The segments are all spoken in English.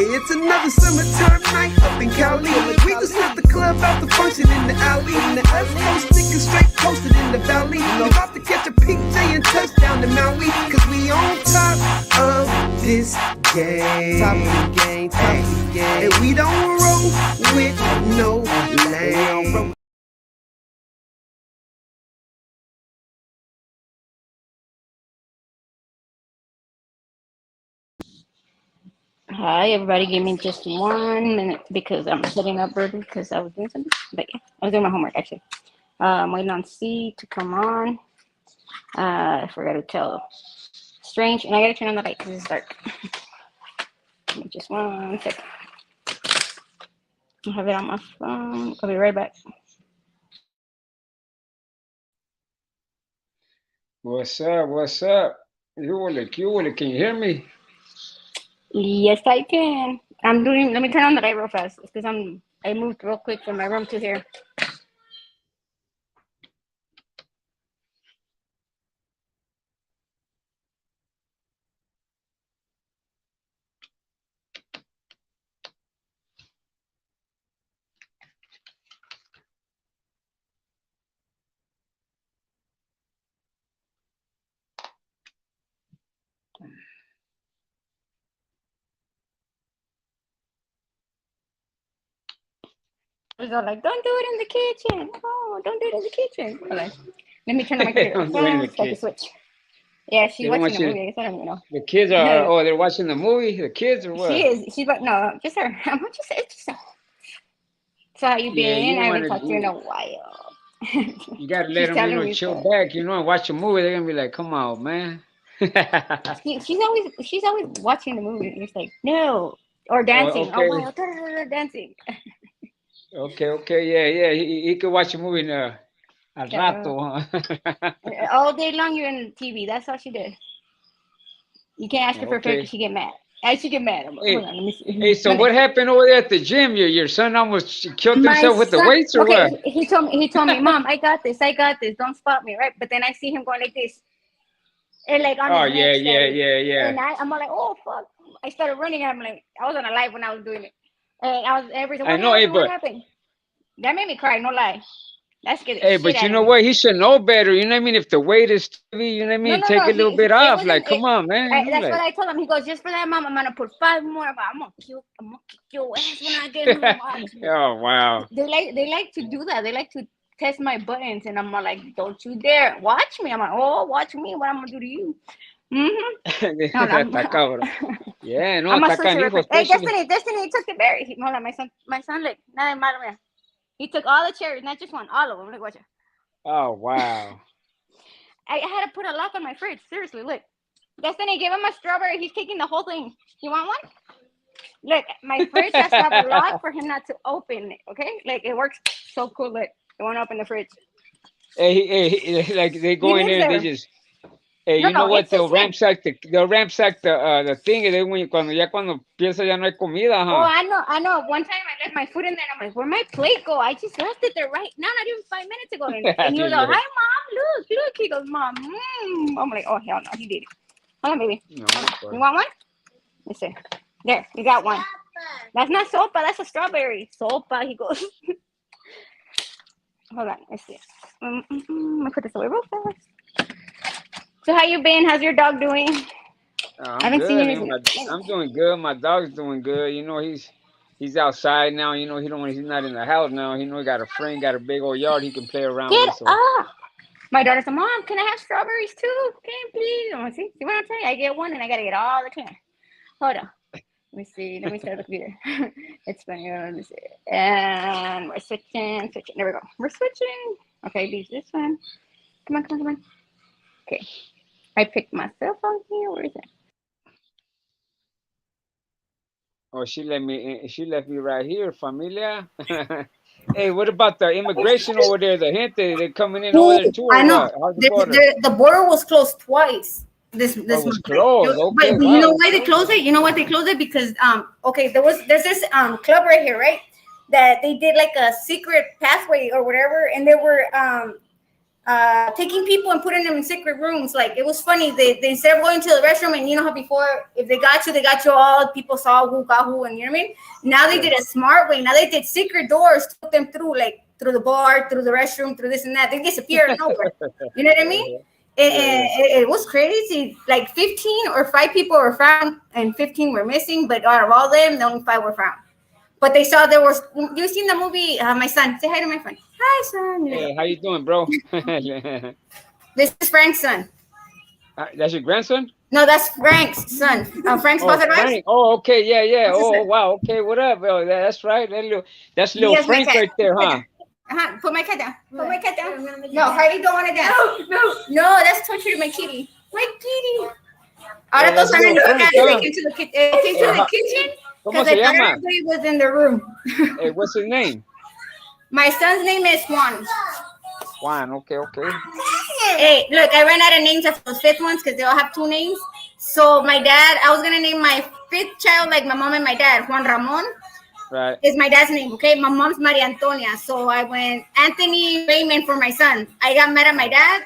It's another summertime night up in Cali. We just left the club out the function in the alley. And the West Coast niggas straight posted in the valley. We about to catch a PJ and touchdown to Maui. Cause we on top of this game. Top of the game, top of the game. And we don't roll with no lame. Hi, everybody. Give me just 1 minute because I'm setting up early because I was doing something. But yeah, I was doing my homework actually. I'm waiting on C to come on. I forgot to tell Strange, and I gotta turn on the light because it's dark. Give me just 1 second. I have it on my phone. I'll be right back. What's up? What's up? Can you hear me? Yes, I can. Let me turn on the light real fast because I moved real quick from my room to here. I was all like, don't do it in the kitchen. Oh, don't do it in the kitchen. Okay. Let me turn on my computer fast so I can switch. Yeah, she's watching the movie. I guess I don't even know. The kids are, they're watching the movie? The kids or what? She is. She's like, no, just her. I'm just her. So how you been? I haven't talked to you in a while. You got to let them, chill back, and watch a movie. They're going to be like, come on, man. she's always watching the movie. It's like, no. Or dancing. Oh, wow. Dancing. Okay, yeah. He could watch a movie now. Al rato, huh? All day long you're on TV. That's all she did. You can't ask her for a favor because she get mad. I should get mad. Hold on, let me see. Hey, so what happened over there at the gym? Your son almost killed himself with the weights or what? He told me, Mom, I got this. Don't spot me, right? But then I see him going like this. And like on his neck. Yeah. And I'm like, oh fuck. I started running. I'm like, I was on a live when I was doing it. And I was every time. What happened? That made me cry, no lie. That's good. Hey, but you know what? He should know better. You know what I mean? If the weight is heavy, you know what I mean? Take a little bit off. Like, come on, man. That's what I told him. He goes, just for that, Mom, I'm gonna put 5 more. I'm gonna kick your ass when I get home. Oh wow. They like to do that. They like to test my buttons, and I'm like, don't you dare watch me. I'm like, oh, watch me. What I'm gonna do to you? Yeah, no. Hey, Destiny took the berry. Hold on, my son, like, nada malo, mira. He took all the cherries, not just one, all of them. Look, watch it. Oh, wow. I had to put a lock on my fridge. Seriously, look. Destiny, give him a strawberry. He's taking the whole thing. You want one? Look, my fridge has to have a lock for him not to open it, okay? Like, it works so cool. Look, it won't open the fridge. Hey, like, they go in there and they just... Hey, you know what? They'll ransack the thing, and then cuando piensa ya no hay comida, huh? Oh, I know. One time I left my food in there, and I'm like, where'd my plate go? I just left it there right now, not even 5 minutes ago. And he was like, hi, Mom, look. He goes, Mom, I'm like, oh, hell no, he did it. Hold on, baby. No, you want one? Let's see. There, you got one. That's not sopa, that's a strawberry. Sopa, he goes. Hold on, let's see. I'm gonna put this away real fast. So how you been? How's your dog doing? I haven't seen you. I'm doing good. My dog's doing good. You know, he's outside now. You know, he's not in the house now. You know, he got a friend, got a big old yard he can play around with. So. My daughter said, Mom, can I have strawberries too? Can you please? I'm like, see what I'm saying? I get one and I gotta get all the clear. Hold on. Let me see. Let me start the computer. It's funny. Let me see. And we're switching. There we go. We're switching. Okay, this one. Come on. Okay. I picked myself on here. Where is it? Oh, she left me right here, familia. Hey, what about the immigration over there? The gente, they're coming in over there too. I know. The border was closed twice. This was closed. Okay, but you know why they closed it? You know why they closed it? Because there's this club right here, right? That they did like a secret pathway or whatever, and they were taking people and putting them in secret rooms. Like it was funny. They instead of going to the restroom and you know how before if they got you all. People saw who got who, and you know what I mean. Now they did a smart way. Now they did secret doors to put them through, like through the bar, through the restroom, through this and that. They disappear nowhere. You know what I mean? It was crazy. Like 15 or 5 people were found, and 15 were missing. But out of all them, only 5 were found. But they saw there was. You seen the movie? My son. Say hi to my friend. Hi, son. Hey, how you doing, bro? This is Frank's son. That's your grandson? No, that's Frank's son. Frank's father. Frank. Oh, okay, yeah. Oh, wow. Okay, what up, bro? That's right. That's little Frank right there, huh? Put my cat down. Put my cat down. No, Hardy don't want to dance. No, that's torture to my kitty. My kitty. Ahora todos saben lo que they came to the kitchen because they thought everybody was in the room. Hey, what's his name? My son's name is Juan. Juan, okay. Hey, look, I ran out of names after those 5th ones because they all have 2 names. So my dad, I was gonna name my 5th child like my mom and my dad. Juan Ramon. Right. Is my dad's name, okay? My mom's Maria Antonia. So I went Anthony Raymond for my son. I got mad at my dad.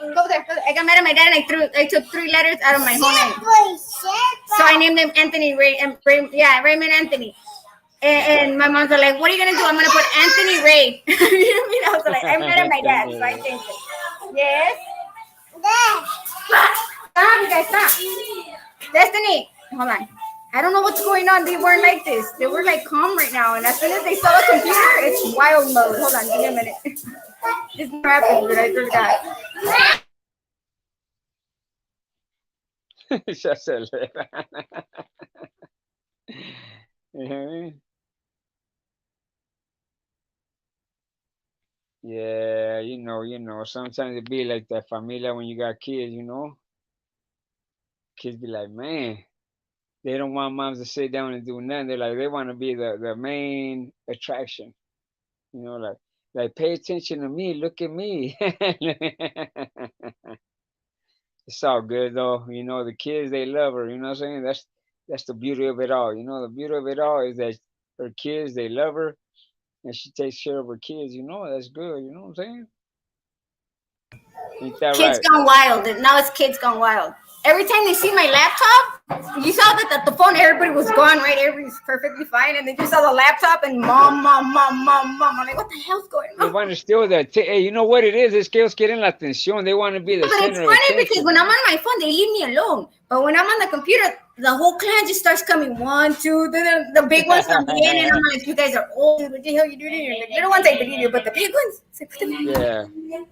Go there. I got mad at my dad and I took 3 letters out of my whole name. So I named him Anthony Raymond Anthony. And my mom's like, what are you gonna do? I'm gonna put Anthony Ray. You know what I mean? I was like, I'm mad at my dad, so I changed it. Yes? Stop, you guys, stop. Destiny, hold on. I don't know what's going on. They weren't like this. They were like calm right now. And as soon as they saw the computer, it's wild mode. Hold on, give me a minute. This never happened, but I swear to God. Yeah, you know, sometimes it be like that familia when you got kids, you know. Kids be like, man, they don't want moms to sit down and do nothing. They want to be the main attraction. You know, like pay attention to me, look at me. It's all good though. You know, the kids, they love her, you know what I'm saying? That's the beauty of it all. You know, the beauty of it all is that her kids, they love her. And she takes care of her kids, you know, that's good, you know what I'm saying? Ain't that kids right? Gone wild. Now it's Kids Gone Wild. Every time they see my laptop, you saw that the phone, everybody was gone, right? Everybody's perfectly fine. And then you saw the laptop and mom. I'm like, what the hell's going on? They want to steal that. Hey, you know what it is? Es que ellos quieren la atención. They want to be the center of attention. But it's funny because when I'm on my phone, they leave me alone. But when I'm on the computer, the whole clan just starts coming. 1, 2, the big ones come in, and I'm like, you guys are old. What the hell you doing here? The little ones, I believe you, but the big ones, it's like, yeah.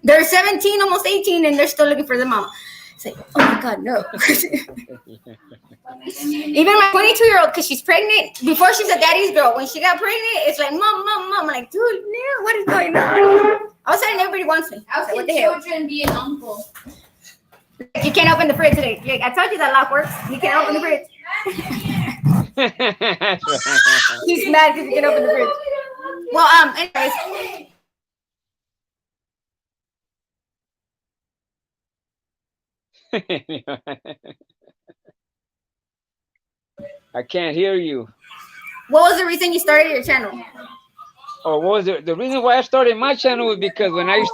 They're 17, almost 18, and they're still looking for the mama. It's like, oh my God, no. Even my 22-year-old, because she's pregnant, before she's a daddy's girl, when she got pregnant, it's like, mom. I'm like, dude, no, what is going on? All of a sudden, everybody wants me. I was like, what the hell? Children be an uncle. You can't open the fridge today. Like, I told you that lock works. You can't open the fridge. He's mad because you can't open the fridge. Well, anyways. I can't hear you. What was the reason you started your channel? Oh, what was it? The reason why I started my channel was because when I used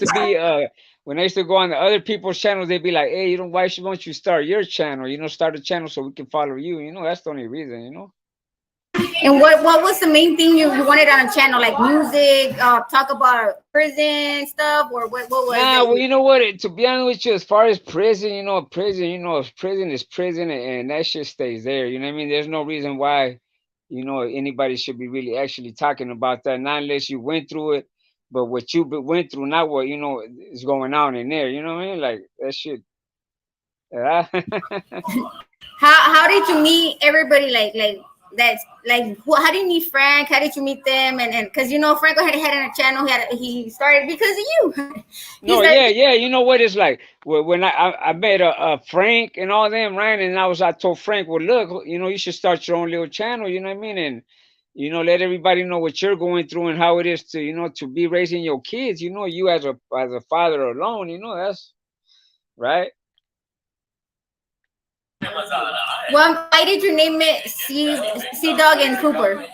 to go on the other people's channels, they'd be like, hey, why don't you start your channel? Start a channel so we can follow you. That's the only reason, And what was the main thing you wanted on a channel? Like music, talk about prison stuff, or what was it? Well, you know what? To be honest with you, as far as prison, prison is prison, and that shit stays there. You know what I mean? There's no reason why, anybody should be really actually talking about that, not unless you went through it. But what you went through, not what is going on in there. You know what I mean? Like that shit. How did you meet everybody? That's like, how did you meet Frank? How did you meet them? And because Frank had a channel. He started because of you. Yeah. You know what it's like when I met a Frank and all them, right? And I told Frank, well, look, you should start your own little channel. You know what I mean? And let everybody know what you're going through and how it is to to be raising your kids. You as a father alone. That's right. Well, why did you name it CDOGG and Cooper?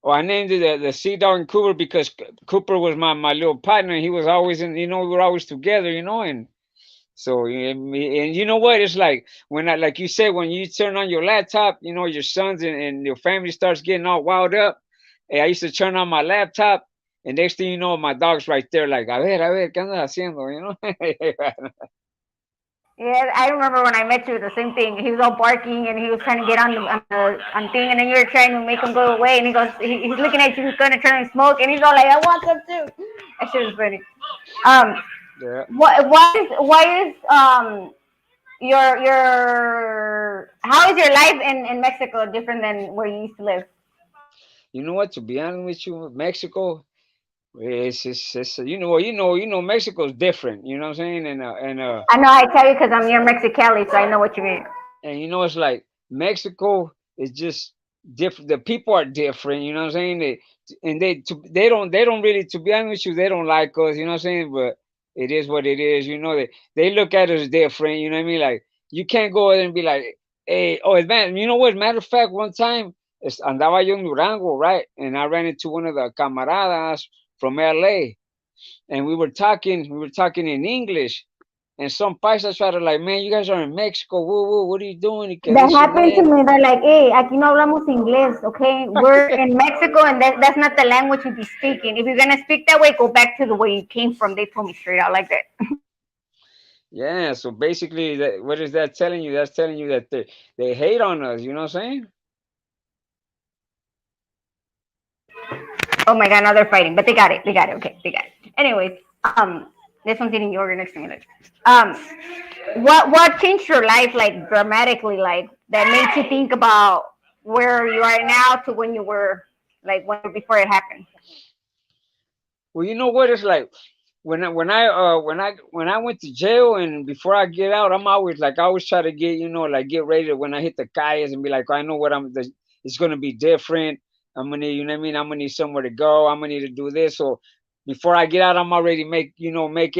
Oh, I named it the CDOGG and Cooper because Cooper was my little partner. He was always in, we were always together, and so and you know what? It's like when like you said, when you turn on your laptop, your sons and your family starts getting all wild up. Hey, I used to turn on my laptop, and next thing you know, my dog's right there, like, a ver, ¿qué andas haciendo? Yeah, I remember when I met you, the same thing. He was all barking and he was trying to get on thing, and then you were trying to make him go away, and he goes, he's looking at you, he's gonna turn and smoke, and he's all like, I want some too. That shit was funny. Um, Yeah. why is your how is your life in Mexico different than where you used to live? You know what? To be honest with you, Mexico, it's Mexico's different. You know what I'm saying? I know I tell you because I'm near Mexicali, so I know what you mean. And it's like Mexico is just different. The people are different. You know what I'm saying? They don't really, to be honest with you, they don't like us. You know what I'm saying? But it is what it is. They look at us different. You know what I mean? Like you can't go there and be like, hey, oh man, you know what? Matter of fact, one time andaba yo en Durango, right? And I ran into one of the camaradas from LA, and we were talking in English. And some paisas try to like, man, you guys are in Mexico. Woo, woo, what are you doing? Y que That this and happened to that. me. They're like, hey, aquí no hablamos inglés, okay? We're in Mexico, and that's not the language you be speaking. If you're gonna speak that way, go back to the way you came from. They told me straight out like that. Yeah, so basically, what is that telling you? That's telling you that they hate on us. You know what I'm saying? Oh my god, now they're fighting, but they got it. They got it. Okay, they got it. Anyways, this one's eating yogurt next to me. Look. Um, what changed your life like dramatically, like that made you think about where you are now to when you were like when before it happened? Well, you know what? It's like when I went to jail, and before I get out, I'm always like, I always try to get, like, get ready to, when I hit the calles, and be like, I know what it's gonna be different. I'm gonna, you know what I mean? I'm gonna need somewhere to go. I'm gonna need to do this. So before I get out, I'm already making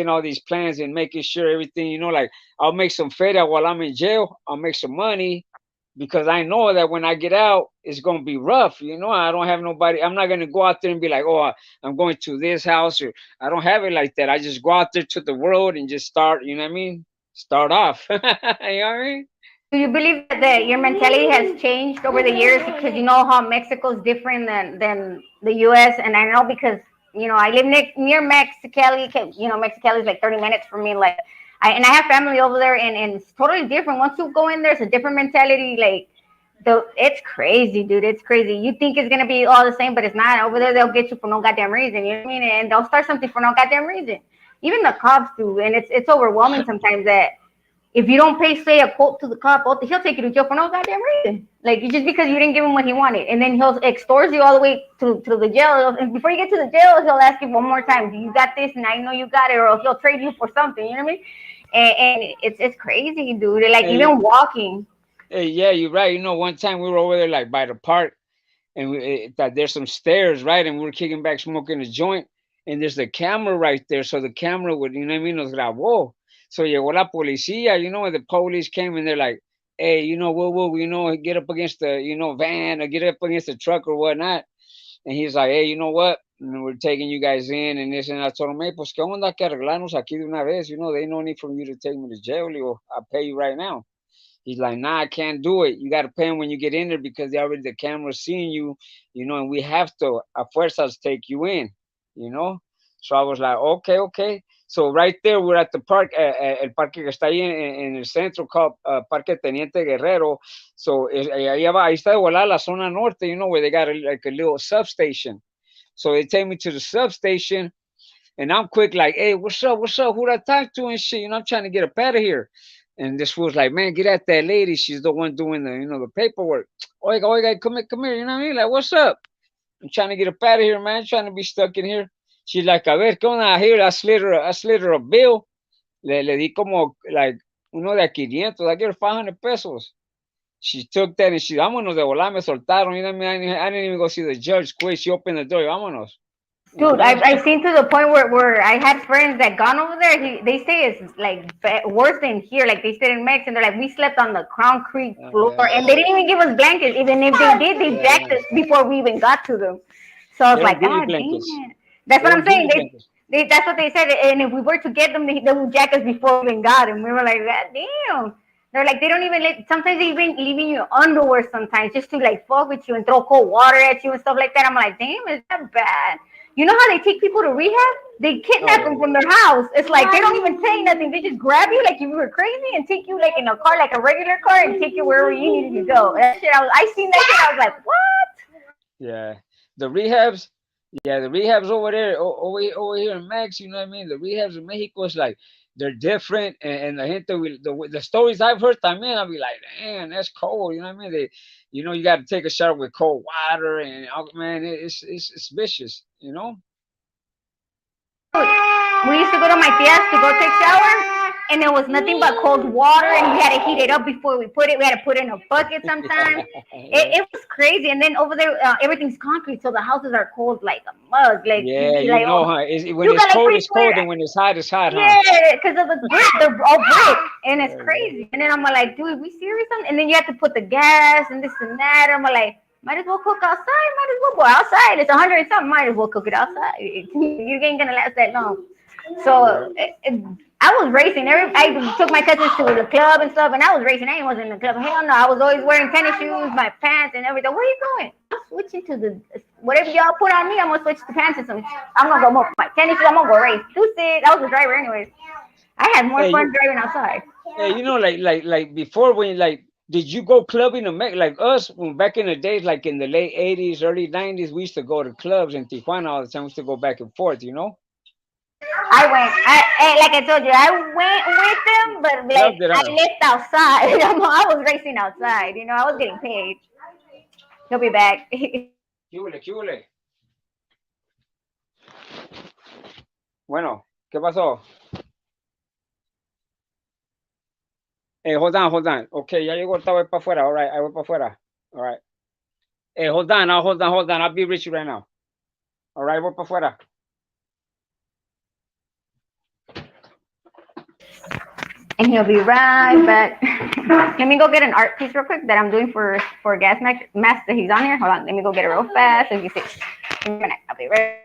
all these plans and making sure everything, like I'll make some feria while I'm in jail. I'll make some money because I know that when I get out, it's gonna be rough. I don't have nobody. I'm not gonna go out there and be like, oh, I'm going to this house, or I don't have it like that. I just go out there to the world and just start. You know what I mean? Start off. You know what I mean? Do you believe that your mentality has changed over the years because you know how Mexico is different than the U.S. and I know because I live near Mexicali. Mexicali is like 30 minutes from me. Like and I have family over there and it's totally different. Once you go in there, it's a different mentality. Like it's crazy, dude. It's crazy. You think it's gonna be all the same, but it's not. Over there, they'll get you for no goddamn reason. You know what I mean? And they'll start something for no goddamn reason. Even the cops do, and it's overwhelming sometimes that if you don't pay, say, a quote to the cop, he'll take you to jail for no goddamn reason. Like just because you didn't give him what he wanted, and then he'll extort you all the way to the jail. And before you get to the jail, he'll ask you one more time, "Do you got this?" And I know you got it, or he'll trade you for something. You know what I mean? And it's crazy, dude. Like Hey, even walking. hey, yeah, you're right. One time we were over there like by the park, and that there's some stairs, right? And we were kicking back, smoking a joint, and there's the camera right there. So the camera would, you know what I mean, nos grabó. So llegó la policía, and the police came and they're like, hey, whoa, get up against the, van, or get up against the truck or whatnot. And he's like, hey, you know what? We're taking you guys in and this, and I told him, hey, pues qué onda que arreglarnos aquí de una vez. They no need for you to take me to jail. I'll pay you right now. He's like, nah, I can't do it. You got to pay him when you get in there because they already, the camera's seeing you, and we have to, a fuerzas, take you in, you know? So I was like, okay, okay. So right there, we're at the park, el parque que está ahí en el centro called Parque Teniente Guerrero. So ahí está de volar la zona norte, where they got like a little substation. So they take me to the substation, and I'm quick, like, hey, what's up? What's up? Who'd I talk to and shit? I'm trying to get up out of here. And this fool's like, man, get at that lady. She's the one doing the paperwork. Oiga, oiga, come here. You know what I mean? Like, what's up? I'm trying to get up out of here, man. I'm trying to be stuck in here. She's like, a ver, ¿qué onda? Here, I slid her a bill. Le di como, like, uno de a 500. I gave her 500 pesos. She took that and vámonos de volar, me soltaron. I didn't even go see the judge. Quick, she opened the door. Vámonos. Dude, Amen. I've seen to the point where I had friends that gone over there. They say it's like worse than here. Like they stayed in Mexico and they're like, we slept on the concrete floor Yeah, and they didn't even give us blankets. Even if they did, they yeah, jacked yeah. us before we even got to them. So I They was don't like, give you God blankets. damn. That's They what don't I'm give saying. you blankets. That's what they said. And if we were to get them, they would jack us before we even got them. We were like, God damn. They're like, they don't even let, sometimes they even leave in your underwear sometimes just to like fuck with you and throw cold water at you and stuff like that. I'm like, damn, is that bad? You know how they take people to rehab? They Oh kidnap yeah, them from their house. It's like they don't even say nothing. They just grab you like if you were crazy and take you like in a car, like a regular car, and take you wherever you needed to go. That shit, I seen that shit. I was like, what? yeah. The rehabs, yeah, the rehabs over there, over here in Max. You know what I mean? The rehabs in Mexico is like they're different, and the gente, the stories I've heard, también, I'll be like, damn, that's cold. You know what I mean? You got to take a shower with cold water, and oh, man, it's vicious. You know? We used to go to my tia's to go take shower, and there was nothing but cold water, and we had to heat it up before we put it. We had to put it in a bucket sometimes. Yeah, It was crazy. And then over there, everything's concrete, so the houses are cold like a mug. Like you'd yeah. be You like, know, oh, huh? When you got like it's cold, and when it's hot, huh? yeah, because of the brick, they're all brick, and it's Yeah, yeah. crazy. And then I'm like, dude, we serious? And then you have to put the gas and this and that. I'm like, might as well cook outside. Might as well go outside. It's 100 and something. Might as well cook it outside. You ain't gonna last that long. Yeah. So I was racing. I took my cousins to the club and stuff, and I was racing. I wasn't in the club. Hell no. I was always wearing tennis shoes, my pants, and everything. Where are you going? I'm switching to the whatever y'all put on me. I'm gonna switch to pants and some. I'm gonna go more my tennis shoes. I'm gonna go race. Deuces. I was a driver anyways. I had more Hey, fun driving outside. like before, when did you go clubbing to make like us when back in the days, like in the late '80s, early '90s? We used to go to clubs in Tijuana all the time. We used to go back and forth. You know, I went. Like I told you, I went with them, but like loved it, I huh? left outside. I was racing outside. I was getting paid. He'll be back. ¿Qué huele, qué huele? Bueno, ¿qué pasó? Hold on. Okay, ya llegó, esta vez para afuera. All right, ahí voy para afuera. All right. Hold on. I'll be with you right now. All right, voy para afuera. And he'll be right back. Let me go get an art piece real quick that I'm doing for gas mask that he's on here. Hold on, let me go get it real fast so you can see. Give me a minute. I'll be right.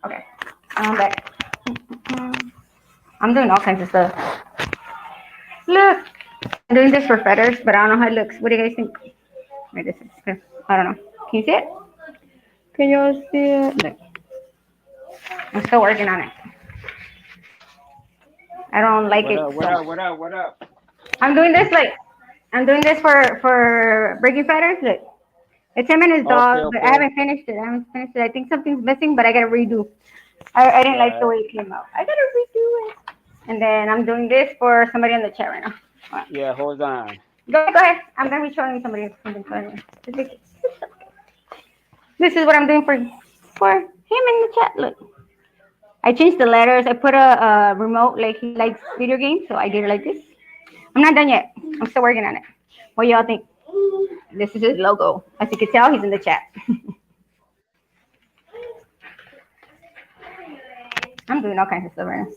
Okay, I'm back. I'm doing all kinds of stuff. Look, I'm doing this for feathers, but I don't know how it looks. What do you guys think? Wait, this is. I don't know. Can you see it? Can you see it? Look, I'm still working on it. I don't like What it up? What so up? much. What up? What up? I'm doing this like I'm doing this for breaking feathers. Look, it's him and his Okay, dog, but I okay. haven't finished it. I haven't finished it. I think something's missing, but I gotta redo. I didn't like the Right. way it came out. I gotta redo it. And then I'm doing this for somebody in the chat right now. Alright. Yeah, hold on. Go ahead. I'm gonna be showing somebody something funny. This is what I'm doing for him in the chat. Look, I changed the letters. I put a remote like he likes video games, so I did it like this. I'm not done yet. I'm still working on it. What y'all think? This is his logo. As you can tell, he's in the chat. I'm doing all kinds of stuff right now.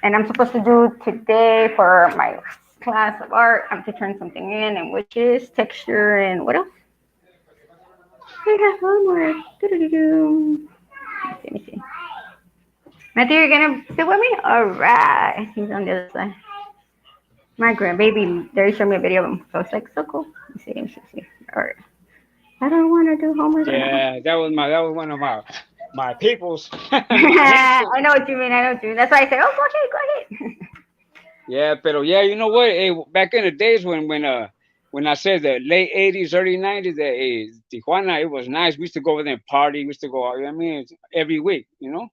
And I'm supposed to do today for my class of art. I'm to turn something in, and which is texture and what else? I have homework. Doo-doo-doo-doo. Let me see. Matthew, you're gonna sit with me? All right. He's on the other side. My grandbaby, they showed me a video of him. So it's like so cool. Let me see. All right. I don't want to do homework right now. Yeah, that was one of my peoples. I know what you mean. I know what you mean. That's why I said, oh, go ahead. Yeah, pero yeah, you know what? Hey, back in the days when I said the late '80s, early '90s, Tijuana, it was nice. We used to go over there and party. We used to go out. You know what I mean, every week. You know,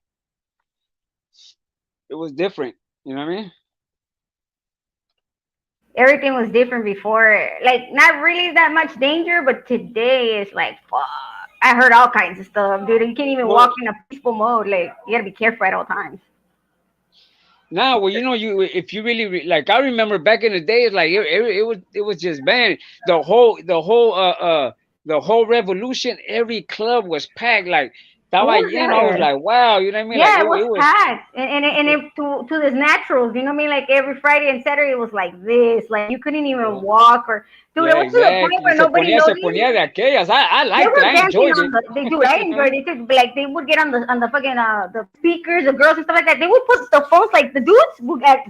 it was different. You know what I mean? Everything was different before. Like, not really that much danger, but today is like, fuck. I heard all kinds of stuff, dude. You can't even Well, walk in a peaceful mode. Like, you gotta be careful at all times. now, well, you know, you if you really like, I remember back in the days, like it was just man, the whole revolution. Every club was packed. Like estaba Oh, lleno. hell I was yeah. like, wow, you know what I mean? Like Yeah, it was it was. packed, and it, to this naturals, you know what I mean? Like every Friday and Saturday, it was like this. Like you couldn't even walk, or dude, it Yeah, was to the point exactly. where nobody Se noticed. ponía de aquellas. I They liked it. were I dancing enjoyed on it. the. They do. I enjoyed it too. But like they would get on the fucking the speakers, the girls and stuff like that. They would put the phones like the dudes would at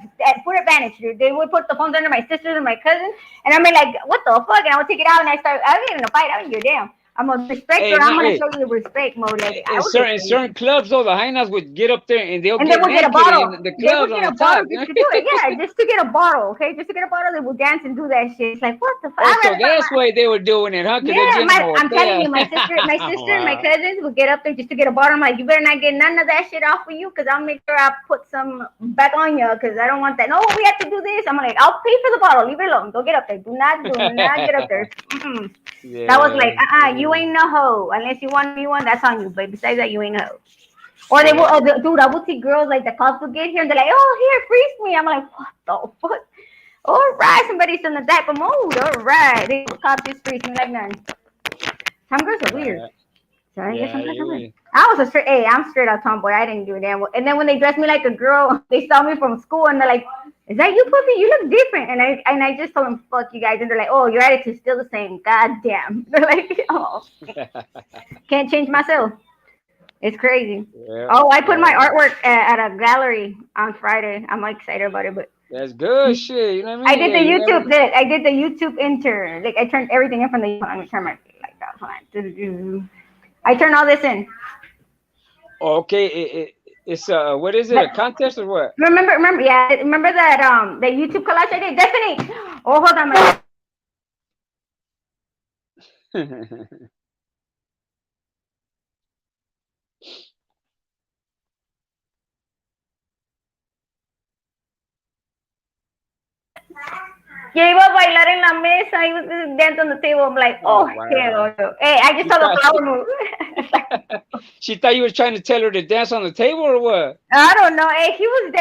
full advantage, dude. They would put the phones under my sisters and my cousin, and I mean like, what the fuck? And I would take it out and I would get in a fight. I don't give a damn. I'm a respecter. Hey, I'm now, gonna hey, show you the respect mode. Like I would get in crazy. certain clubs though, the hyenas would get up there and they'll And they get would get a naked bottle. in the They clubs would on get the a bottle top. just to do it. Yeah, just to get a bottle. Okay, just to get a bottle, they would dance and do that shit. It's like what the fuck? Oh, I'd so rather find that's my why they were doing it, huh? Because they're yeah. getting My a I'm telling you, hotel. my sister and my Wow. cousins would get up there just to get a bottle. I'm like, you better not get none of that shit off of you, because I'll make sure I put some back on you, because I don't want that. No, we have to do this. I'm like, I'll pay for the bottle. Leave it alone. Don't get up there. Do not get up there. Mm-mm. That was Yeah, like, you ain't no hoe unless you want to be one. That's on you. But besides that, you ain't a hoe. Or they will, yeah. dude, I would see girls like the cops would get here and they're like, oh, here, freeze me. I'm like, what the fuck? All right, somebody's in the type of mood. All right, they cops just freeze me like none. Some girls are weird. Right. So I guess Yeah, some girls are weird. you. I was a straight, hey, I'm straight out tomboy. I didn't do a damn. And then when they dressed me like a girl, they saw me from school and they're like, is that you, puppy? You look different. And I just told them, fuck you guys. And they're like, oh, your attitude's still the same. God damn. They're like, oh, can't change myself. It's crazy. Yeah, Oh, I put my yeah. artwork at a gallery on Friday. I'm excited about it, but That's good shit. You know what I I mean? did Yeah, the you never. YouTube. I did the YouTube intern. Like I turned everything in from the. Let me turn my like that. Hold on. I turned all this in. Oh, okay, it's what is it? A But contest or what? yeah, remember that the YouTube collage I did. Definitely. Oh, hold on, my. Yeah, iba a bailar en la mesa. He was dancing on the table. I'm like, Oh oh wow. hell no. Hey, I just She saw the thought flower move. she thought you were trying to tell her to dance on the table or what? I don't know. Hey, he was.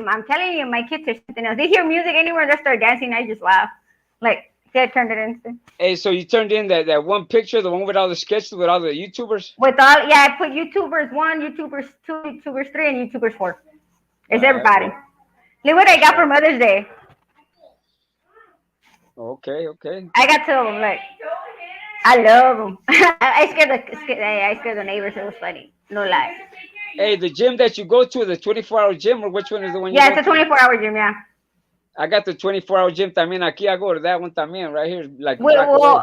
I'm telling you, my kids are something else. They hear music anywhere, they start dancing. I just laugh. Like, they turned it into. Hey, so you turned in that one picture, the one with all the sketches with all the YouTubers? With all, yeah, I put YouTubers 1, YouTubers 2, YouTubers 3, and YouTubers 4. All It's right, everybody. well, Look what I that's got for right. Mother's Day. Okay, okay. I got 2 of them. Like, I love them. I scared the neighbors. It was funny. No lie. Hey, the gym that you go to, the 24-hour gym, or which one is the one you Yeah, go it's a to? 24-hour gym. Yeah. I got the 24-hour gym también aquí. I go to that one también, right here, like a Well, block away.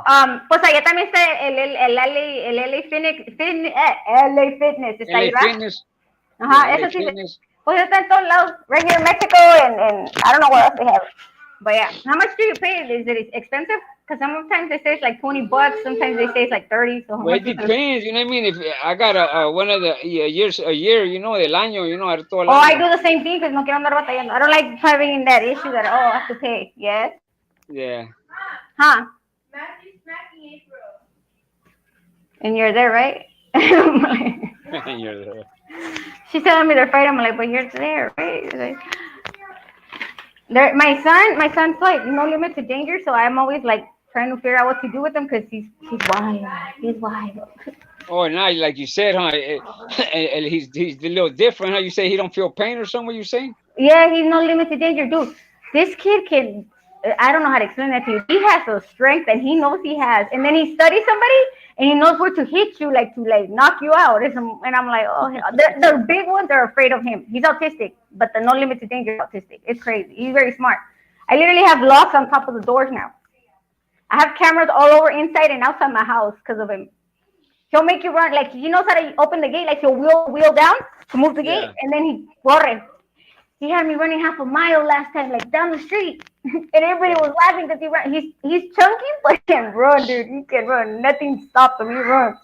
pues allá también está el LA LA Fitness. Está ahí, LA ¿verdad? Fitness. Ajá, Yeah, LA eso sí. Fitness. Pues está en todos lados. Right here in Mexico and I don't know where else they have it. But yeah, how much do you pay? Is it expensive? Because sometimes they say it's like $20. Sometimes they say it's like 30. So how Well, much it is it? depends. You know what I mean? If I got one of the years, a year, you know, el año, you know, todo el Oh, I año. do the same thing because no quiero andar batallando. I don't like having that issue that, oh, I have to pay. Yes. Yeah. Huh? And you're there, right? You're there. She's telling me they're fighting. I'm like, but you're there, right? Like, my son's like no limit to danger, so I'm always like trying to figure out what to do with him because he's wild. He's wild. Oh, now, like you said, huh? He's a little different, huh? You say he don't feel pain or something. What you saying? Yeah, he's no limit to danger, dude. This kid can. I don't know how to explain that to you. He has a strength that he knows he has, and then he studies somebody and he knows where to hit you, like to like knock you out. And I'm like, oh, the big ones are afraid of him. He's autistic, but the no limit to danger is autistic. It's crazy. He's very smart. I literally have locks on top of the doors now. I have cameras all over inside and outside my house because of him. He'll make you run like he knows how to open the gate. Like he'll wheel down to move the gate, Yeah. and then he corre. He had me running half a mile last time, like down the street, and everybody was laughing because he ran. He's chunky, but he can run, dude. He can run. Nothing stops him. He runs.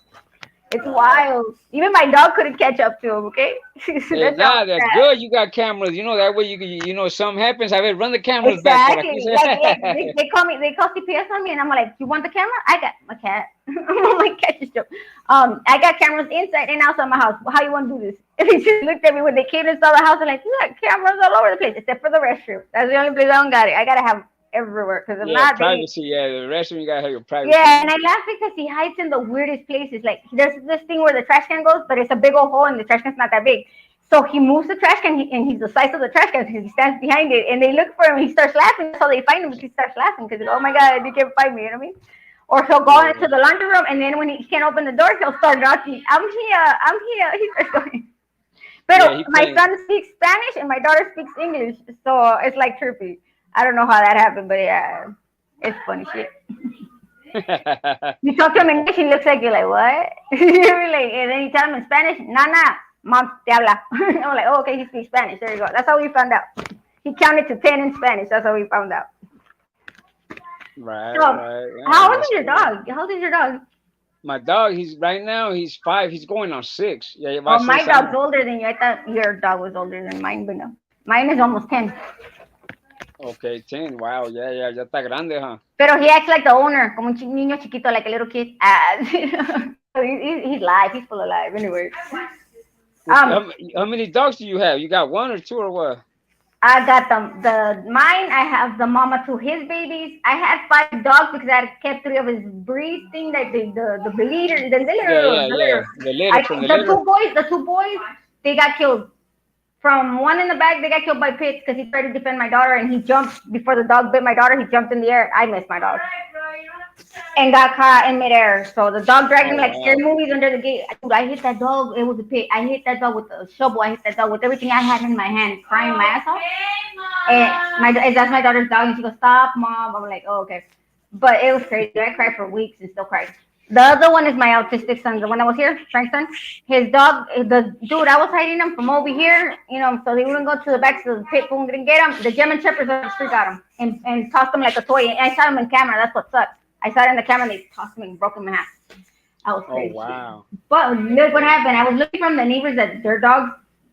It's Wow. wild. Even my dog couldn't catch up to him. Okay, Hey, that's how nah, that's fast. good. You got cameras. You know that way you can. You know, if something happens, I will run the cameras back for Exactly. aquí. Like they call CPS on me, and I'm like, you want the camera? I got my cat. I'm like, catch this joke. I got cameras inside and outside my house. How you want to do this? And they just looked at me when they came and saw the house. They're like, you got cameras all over the place, except for the restroom. That's the only place I don't got it. I gotta have everywhere because if Yeah, not, they. privacy. Yeah, the rest of you gotta have your privacy. Yeah, and I laugh because he hides in the weirdest places. Like there's this thing where the trash can goes, but it's a big old hole, and the trash can's not that big. So he moves the trash can, and he's the size of the trash can because he stands behind it, and they look for him. And he starts laughing, so they find him. He starts laughing because oh my god, they can't find me. You know what I mean? Or he'll go Yeah. into the laundry room, and then when he can't open the door, he'll start knocking. I'm here. I'm here. He starts going. Yeah, But he my playing. son speaks Spanish, and my daughter speaks English, so it's like trippy. I don't know how that happened, but yeah, it's funny shit. You talk to him in English, he looks like you're like, what? You're like, and then you tell him in Spanish, Nana, mom te habla. I'm like, oh, okay, he speaks Spanish. There you go. That's how we found out. He counted to 10 in Spanish. That's how we found out. Right, So, right. Yeah, how old is that's your cool. dog? How old is your dog? My dog, he's right now. He's 5. He's going on 6. Ya va a Oh, ser my ese dog's año. older than you. I thought your dog was older than mine, but no. Mine is almost 10. Okay, 10. Wow. Yeah, yeah. Ya está grande, huh? Pero he acts like the owner, como un niño chiquito, like a little kid. Ah, he's live. He's full of life. Anyway. Um, How many dogs do you have? You got one or two or what? I got the mine. I have the mama to his babies. I had 5 dogs because I had kept 3 of his breed thing, like the leader, Yeah, yeah, the yeah. litter. The litter from the litter. The 2 boys, they got killed. From one in the back, they got killed by pits because he tried to defend my daughter and he jumped before the dog bit my daughter. He jumped in the air. I missed my dog and got caught in midair. So the dog dragged Oh him like scary wow. movies under the gate. Dude, I hit that dog. It was a pit. I hit that dog with a shovel. I hit that dog with everything I had in my hand, crying my ass off. And that's my daughter's dog, and she goes, "Stop, mom." I'm like, "Oh, okay." But it was crazy. I cried for weeks and still cried. The other one is my autistic son, the one that was here, Frank's son. His dog, the dude, I was hiding him from over here, so they wouldn't go to the back, so the pit bull didn't get him. The German Shepherds on the street got him and tossed him like a toy. And I saw him in camera. That's what sucks. I saw it in the camera. And they tossed him and broke him in half. I was Oh crazy. wow. But look what happened. I was looking from the neighbors that their dogs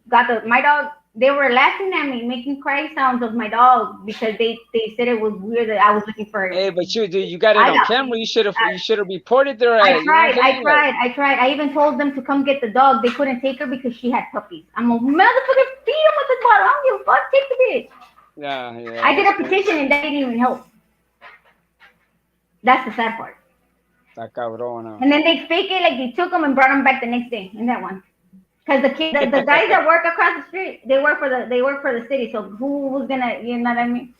got my dog. They were laughing at me, making cry sounds of my dog because they said it was weird that I was looking for it. Hey, but you got it I on got camera. You should have reported their I ass. You know what tried, I'm saying? Like, I tried. I even told them to come get the dog. They couldn't take her because she had puppies. I'm a motherfucker, feed him with the bottle. I don't give a fuck. Take the bitch. yeah, yeah. I did That's a petition and that didn't even help. That's the sad part. Está cabrón. And then they fake it like they took them and brought them back the next day in that one. Because the guys that work across the street, they work for the city. So who was gonna, you know what I mean?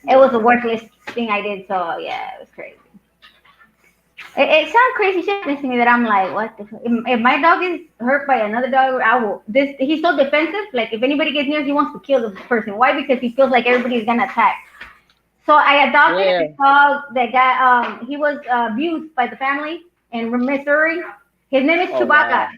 It was a worthless thing I did. So yeah, it was crazy. It sounds crazy shit to me that I'm like, what the fuck? If my dog is hurt by another dog, I will. He's so defensive. Like if anybody gets near, he wants to kill the person. Why? Because he feels like everybody's gonna attack. So I adopted Yeah. a dog that got he was abused by the family in Missouri. His name is Oh Chewbacca. wow.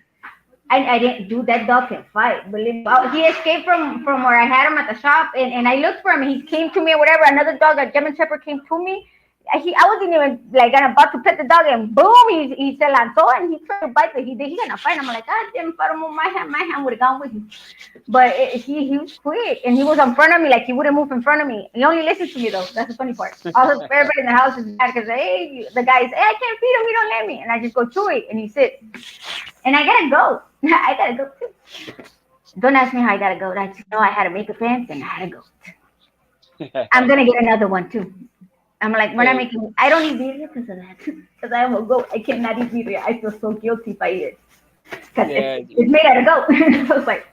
I didn't do that dog can fight. Believe me. He escaped from where I had him at the shop and I looked for him and he came to me or whatever. Another dog, a German Shepherd, came to me. I wasn't even like about to pet the dog and boom, he se lanzó and he tried to bite me. He gonna fight. I'm like, God damn, my hand would have gone with him. But he was quick and he was in front of me, like he wouldn't move in front of me. He only listens to me though. That's the funny part. Everybody in the house is mad because the guy says, hey, I can't feed him, he don't let me. And I just go chew it and he sits. And I gotta go. I gotta go too. Don't ask me how I gotta go. I just know I had to make a fence and I had to go. I'm gonna get another one too. I'm like, when I'm making, I don't eat birria because of that. Because I am a goat. I cannot eat birria. I feel so guilty if I eat it. Because it's made out of goat. So it's like,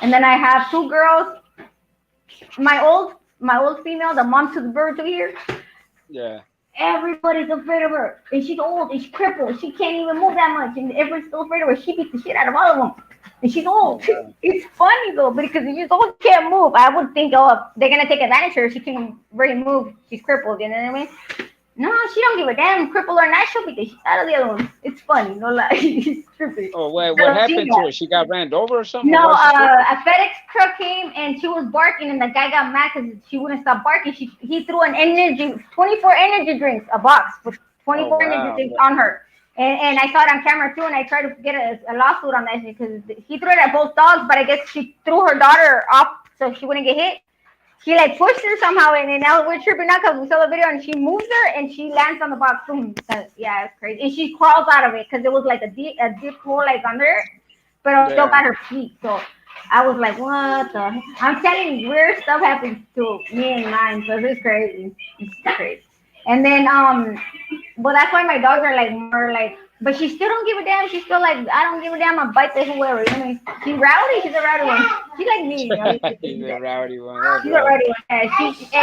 And then I have 2 girls. My old female, the mom to the birds over here. Yeah. Everybody's afraid of her. And she's old and she's crippled. She can't even move that much. And everybody's still afraid of her. She beats the shit out of all of them. And she's Oh old. wow. It's funny though, because if she's old, she can't move. I would think, oh, they're gonna take advantage of her. She can really move. She's crippled. You know what I mean? No, she don't give a damn, crippled or not. She'll beat the shit out of the other one. It's funny, no lie. It's stupid. Oh, I what don't see happened to that. her? She got ran over or something? Or No, why she tripping? a FedEx truck came and she was barking, and the guy got mad because she wouldn't stop barking. He threw an 24 energy drinks, a box with Oh 24 energy wow. drinks on her. And I saw it on camera too, and I tried to get a lawsuit on that because he threw it at both dogs, but I guess she threw her daughter off so she wouldn't get hit. She like pushed her somehow, and now we're tripping out because we saw the video, and she moves her, and she lands on the box. Boom. So, yeah, it's crazy. And she crawls out of it because it was like a deep hole like under her, but I still Yeah. got her feet. So I was like, what the? I'm telling you, weird stuff happens to me and mine. So it's crazy. It's crazy. And then well, that's why my dogs are like more like, but she still don't give a damn. She's still like, I don't give a damn. I bite the whoever. You know, she's rowdy. She's a rowdy one. She's like me. You know, He's a rowdy one. That's she's a right. rowdy one. And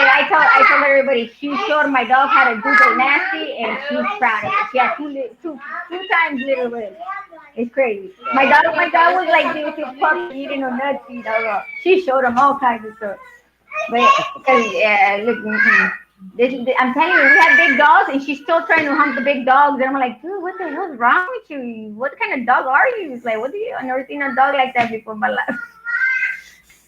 I told everybody she showed my dog how to do the nasty, and she's proud of it. She had two times little lips. It's crazy. My dog was like this with puppy eating her nuts. You know, she showed him all kinds of stuff. But yeah, look. I'm telling you, we have big dogs, and she's still trying to hump the big dogs. And I'm like, dude, what the hell's wrong with you? What kind of dog are you? It's like, what do you? I've never seen a dog like that before in my life.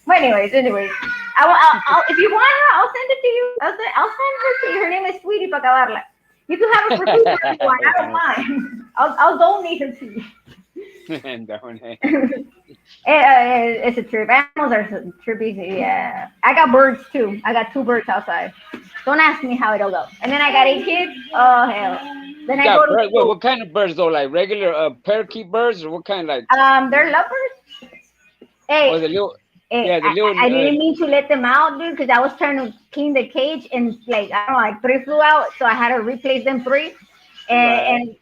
But anyways, if you want her, I'll send it to you. I'll send her to you. Her name is Sweetie para acabarla. You can have her for food if you want. I don't mind. I'll donate her to you. And don't It's a trip. Animals are so trippy. Yeah. I got birds too. I got two birds outside. Don't ask me how it'll go. And then I got 8 kids. Oh hell. Then You I go got to birds. school. What kind of birds though? Like regular parakeet birds, or what kind? Like They're lovers. or Hey, the little? hey, Yeah, the little. I didn't mean to let them out, dude, because I was trying to clean the cage, and like I don't know, like three flew out, so I had to replace them three. Right. And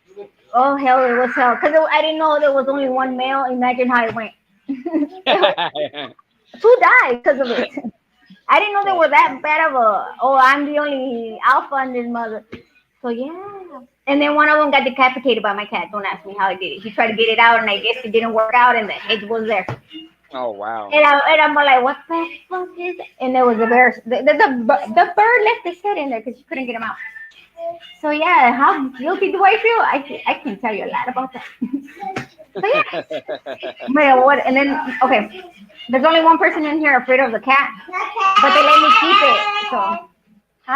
oh hell, it was hell, because I didn't know there was only one male. Imagine how it went. Two died because of it. I didn't know they were that bad of a. Oh, I'm the only alpha in this mother. So yeah. And then one of them got decapitated by my cat. Don't ask me how I did it. He tried to get it out, and I guess it didn't work out, and the head was there. Oh wow. And I'm like, what the fuck is it? And there was a bear. The bird left his head in there because she couldn't get him out. So yeah, how guilty do I feel? I can tell you a lot about that. So yeah, but what? And then okay, there's only one person in here afraid of the cat, but they let me keep it. So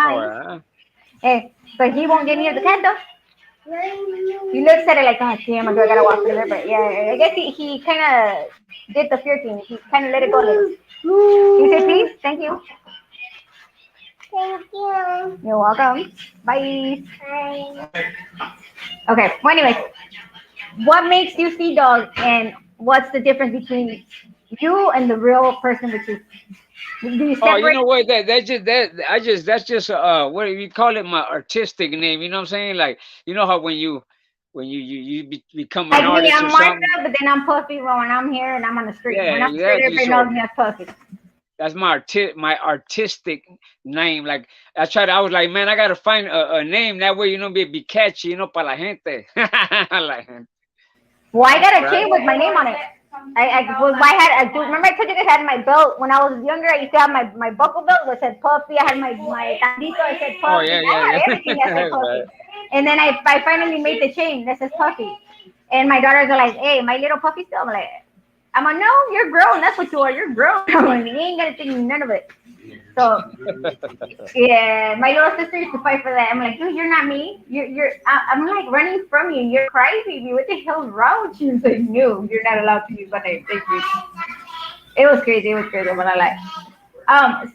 Oh hi, yeah. hey, but he won't get near the cat though. He looks at it like, oh damn, I gotta walk through there. But yeah, I guess he kind of did the fear thing. He kind of let it go a little. Can you say please? Thank you. Thank you. You're welcome. Bye. Bye. Okay. Well, anyways, what makes you sea dog, and what's the difference between you and the real person? Which is, do you Oh, you separate? know what? That's just what do you call it? My artistic name. You know what I'm saying? Like you know how when you become an Like me, artist or I'm Martha, something. but then I'm Puffy when I'm here and I'm on the street. Yeah, When I'm straight, exactly. everybody knows So me as Puffy. that's my artistic name. Like I was like, man, I gotta find a name that way, be catchy, para la gente. La gente, Well, I got a right? chain with my name on it. I do remember I told you guys I had my belt when I was younger. I used to have my buckle belt that said Puffy. I had my tandito that said Oh Puffy. yeah, I yeah, had everything that said yeah. Puffy. Right. And then I finally made the chain that says Puffy. And my daughters are like, "Hey, my little Puffy still." I'm like, "No, you're grown. That's what you are. You're grown. I'm like, you ain't gonna take none of it." So yeah, my little sister used to fight for that. I'm like, dude, you're not me. I'm like running from you. You're crazy. What the hell's wrong with you? She's like, no, you're not allowed to use my name. Thank you. It was crazy. It was crazy, but I like.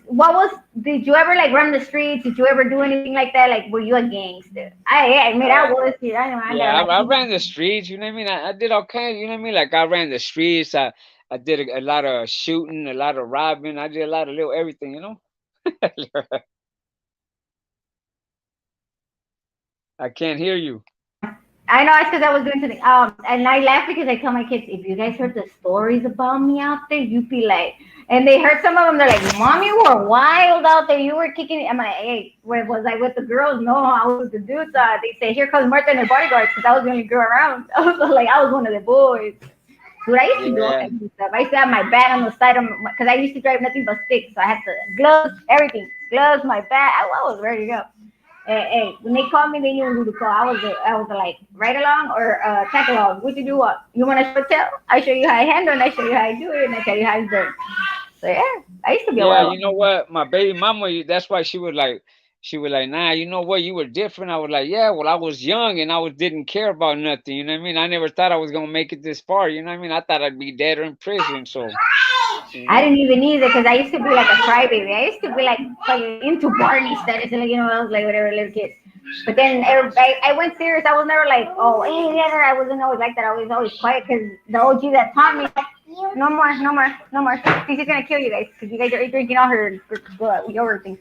What was? Did you ever like run the streets? Did you ever do anything like that? Like, were you a gangster? I admit I Uh, was. Yeah, I yeah, never I like. ran the streets. You know what I mean? I did all kinds. You know what I mean? Like I ran the streets. I did a lot of shooting, a lot of robbing. I did a lot of little everything. I can't hear you. I know it's because I was doing something. And I laugh because I tell my kids, if you guys heard the stories about me out there, you'd be like, and they heard some of them. They're like, "Mom, you were wild out there. You were kicking." I'm like, "Hey, where was I with the girls? No, I was with the dudes." They say, "Here comes Martha and her bodyguards," because I was the only girl around. I was like, I was one of the boys. Dude, I used to do all Yeah. kinds of stuff. I used to have my bat on the side of because I used to drive nothing but sticks. So I had the gloves, everything, gloves, my bat. I was ready to go. Hey, when they called me, they knew who to call. I was like, ride along or tag along. What you do? What you want to show tell? I show you how I handle, and I show you how I do it, and I tell you how it's done. So yeah, I used to be a Yeah, wild you know what? My baby mama, that's why she was like, nah, you know what? You were different. I was like, yeah, well, I was young and didn't care about nothing. You know what I mean? I never thought I was gonna make it this far. You know what I mean? I thought I'd be dead or in prison. So, you I know. didn't even either because I used to be like a crybaby. I used to be like into Barney status and like I was like whatever little kid. But then I went serious. I was never like, oh, hey, yeah, I wasn't always like that. I was always quiet because the OG that taught me, no more, no more, no more. She's gonna kill you guys because you guys are drinking all her yogurt things.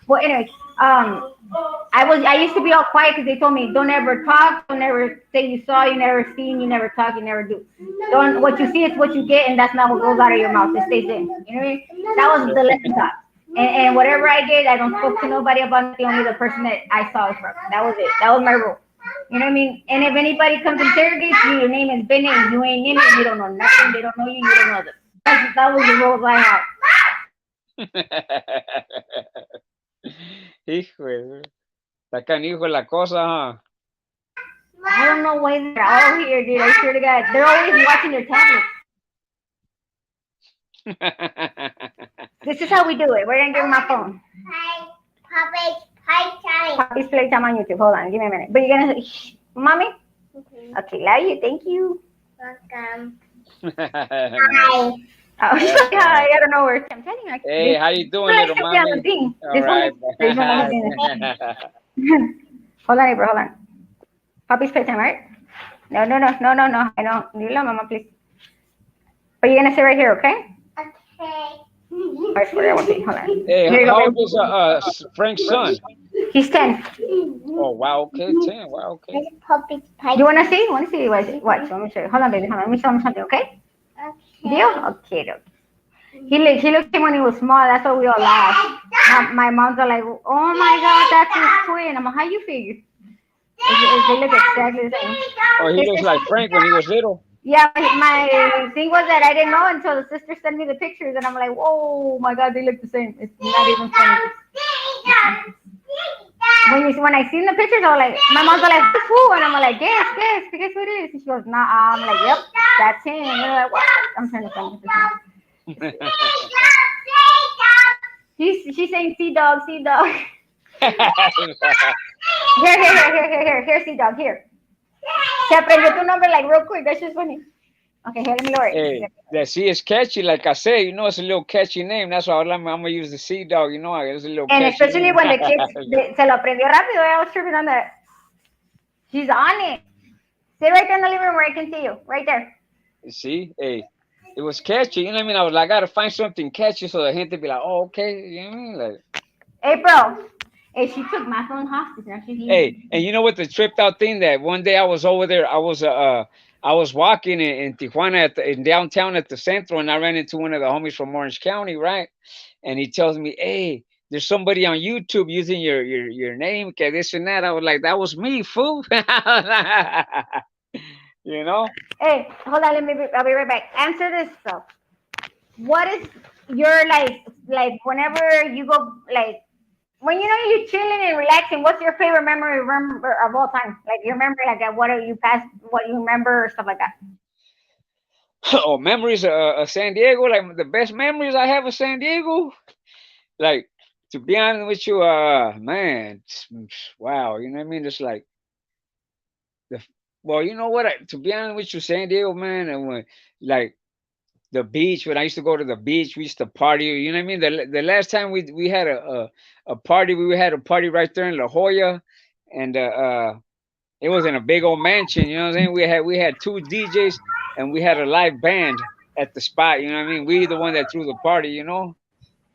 Well, anyway, I used to be all quiet because they told me don't ever talk, don't ever say you saw, you never seen, you never talk, you never do. Don't what you see is what you get, and that's not what goes out of your mouth. It stays in. You know what I mean? That was the lesson taught. And whatever I did, I don't spoke to nobody about it. Only the person that I saw it from. That was it. That was my rule. You know what I mean? And if anybody comes and interrogates you, your name is Benny, and you ain't in it, you don't know nothing. They don't know you, you don't know them. That was the rules I had. Hijo, está canijo la cosa, I don't know why they're all here, dude. I swear to God, they're always watching their tablets. huh? This is how we do it. We're gonna give them my phone. Hi, Puppy's playtime. Puppy's playtime on YouTube. Hold on, give me a minute. But you're gonna, shh, mommy. Okay. Okay, love you. Thank you. Welcome. Nice. Oh, yeah, I don't know where. I'm telling you, Hey, how you doing, little mommy? All This one right. is. This one is. Hold on, April. Hold on. Puppy's playtime, right? No, no, no, no, no, no. I know. Nila, mama, please. But you're gonna sit right here, okay? Okay. I swear I won't be. Hold on. Hey, Here you how go, old is Frank's son? baby. He's 10. Oh, wow, okay, 10. Wow, okay. There's Puppy's playtime. You wanna see? Wanna see? Watch. Let me show you. Hold on, baby. Hold on. Let me show him something, okay? Okay. Deal? Okay, okay. He looked at when he was small. That's why we all laughed. My mom's are like, oh my God, that's his twin. I'm like, how you figure? They look exactly the same. Oh, he looks like Frank when he was little. Yeah, my thing was that I didn't know until the sister sent me the pictures, and I'm like, oh my God, they look the same. It's not even funny. When I seen the pictures, I was like, my mom's like, who? And I'm like, guess who it is? And she goes, nah. I'm like, yep, that's him. And they're like, what? I'm trying to find this. She's saying CDOGG, CDOGG. Here, CDOGG, here. Se aprendió tu nombre like real quick. That's just funny. Okay, here, let me lower it. Hey, that C is catchy, like I say, it's a little catchy name. That's why I'm gonna use the CDOGG, it's a little And catchy especially name. when the kids, se lo aprendió rápido. I was tripping on that. She's on it. Sit right there in the living room where I can see you. Right there. See, hey, it was catchy. You know what I mean? I was like, I gotta find something catchy so the gente be like, oh, okay. You know what I mean? Like, April. Hey, she took my phone hostage. Now she's leaving. hey, and you know what the tripped out thing that one day I was over there, I was walking in Tijuana in downtown at the Centro, and I ran into one of the homies from Orange County, right? And he tells me, hey, there's somebody on YouTube using your name, que this and that. I was like, that was me, fool. You know? Hey, hold on. I'll be right back. Answer this stuff. What is your like whenever you go like when you're chilling and relaxing? What's your favorite memory remember of all time? Like you remember like what are you past, what you remember or stuff like that. Oh, memories of San Diego, like the best memories I have of San Diego. Like, to be honest with you, man, wow, you know what I mean? It's like the well, you know what? To be honest with you, San Diego, man, and when like the beach, when I used to go to the beach, we used to party. You know what I mean? The last time we had a party, we had a party right there in La Jolla, and it was in a big old mansion. You know what I'm saying? We had two DJs and we had a live band at the spot. You know what I mean? We the one that threw the party.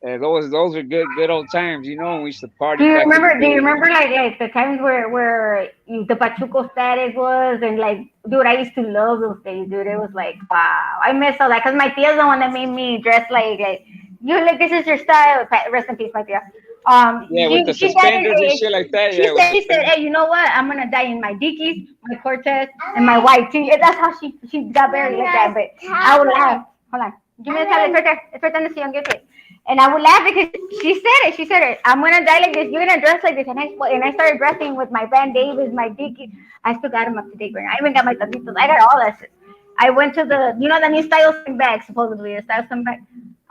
Those are good old times. We used to party back in the Do you day. remember like the times where the Pachuco static was and like dude, I used to love those days, dude. It was like wow, I miss all that because my tia's the one that made me dress like you look, this is your style. Rest in peace, my tia. Yeah, with the She died suspenders and in shit like that. she Yeah, with said, suspenders. hey, you know what? I'm gonna die in my dickies, my Cortez, and my white tee. That's how she got buried like that. But I would laugh. Hold on, give me the tablet. It's right there. It's right on the seal. Give it. And I would laugh because she said it. She said it. I'm gonna die like this. You're gonna dress like this. And I started dressing with my Van Davis, my dickies. I still got them up to date right now. I even got my tabitos. I got all that shit. I went to the new Style Spring bag, supposedly the Style Spring bag.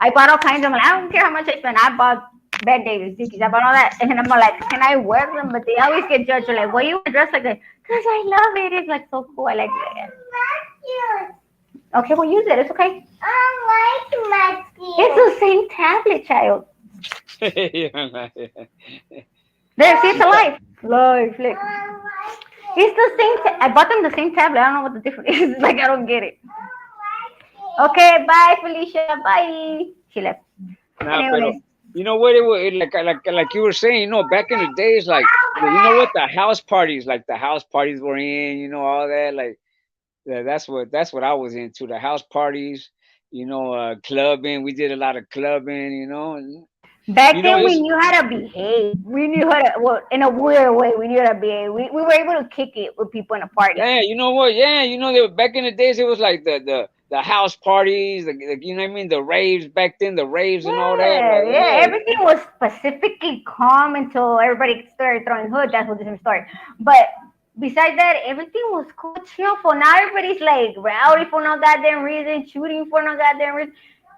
I bought all kinds of them. I don't care how much I spent. I bought Bad Davis, Dickies. I bought all that. And I'm like, can I wear them? But they always get judged. They're like, why you dress like that? Because I love it. It's like so cool. I like it. Okay, we'll use it. It's okay. I like Matthew. It's the same tablet, child. Yeah. There, see, it's a life. Life, look. It's the same. I bought them the same tablet. I don't know what the difference is. Like, I don't get it. Okay, bye, Felicia. Bye. She left. Nah, pero Anyways, you know what? It was like you were saying. You know, back in the days, like you know what the house parties, like the house parties were in. You know all that. Like that's what I was into. The house parties. You know, clubbing. We did a lot of clubbing. You know, and back you know then we it's knew how to behave. We knew how to, well, in a weird way, we knew how to behave. We were able to kick it with people in a party. yeah. You know what? Yeah. You know, back in the days, it was like the house parties. You know what I mean? The raves back then. The raves and all that. Yeah, Like yeah. yeah. Everything was specifically calm until everybody started throwing hood. That's a different story. But besides that, everything was cool, chill. For now, everybody's like rowdy for no goddamn reason, shooting for no goddamn reason.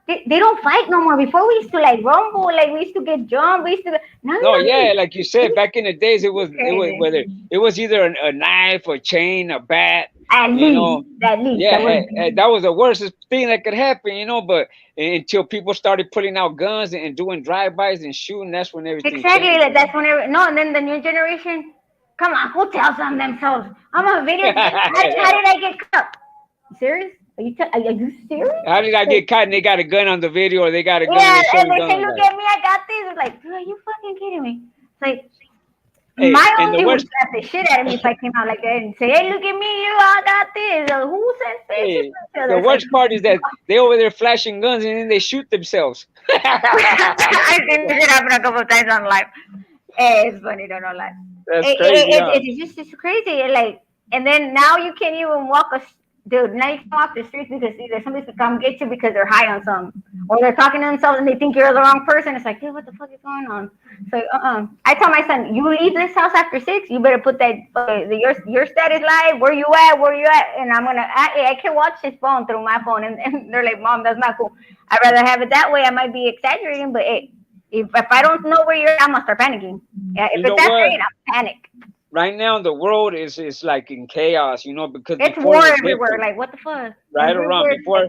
They don't fight no more. Before we used to like rumble, like we used to get jumped. We used to. Now you No, don't yeah, see. like you said, back in the days, it was Crazy. whether it was either a knife, a chain, a bat, At you least, know. at least Yeah, that was that was the worst thing that could happen, you know. But until people started pulling out guns and doing drive-bys and shooting, that's when everything exactly. changed. Like that's whenever. No, and then the new generation. Come on, who tells on themselves? I'm a video. How did I get caught? You serious? Are you serious? How did I Like, get caught? And they got a gun on the video, or they got a gun and yeah, they and showing they say, guns. "Look Like, at me, I got this." It's like, are you fucking kidding me? It's like hey, my and the auntie would worst, slap the shit out of me if I came out like that and say, "Hey, look at me, you, I got this." Who sends pictures hey, to each other? the It's like, worst part is that they over there flashing guns and then they shoot themselves. I think this happened a couple of times on live. It's funny, don't know lie. That's crazy, huh? It's just it's crazy. Like, and then now you can't even walk dude. Now you can walk the streets because either somebody's gonna come get you because they're high on something, or they're talking to themselves and they think you're the wrong person. It's like, dude, what the fuck is going on? So, I tell my son, you leave this house after 6, you better put that your status live. Where you at? Where you at? And I can watch his phone through my phone, and they're like, Mom, that's not cool. I'd rather have it that way. I might be exaggerating, but hey, if I don't know where you're at, I'm gonna start panicking. Yeah, if You it's know that what? rain, I'm panic. Right now the world is like in chaos, you know, because It's before it war was everywhere. different. Like, what the fuck? Right around Everywhere.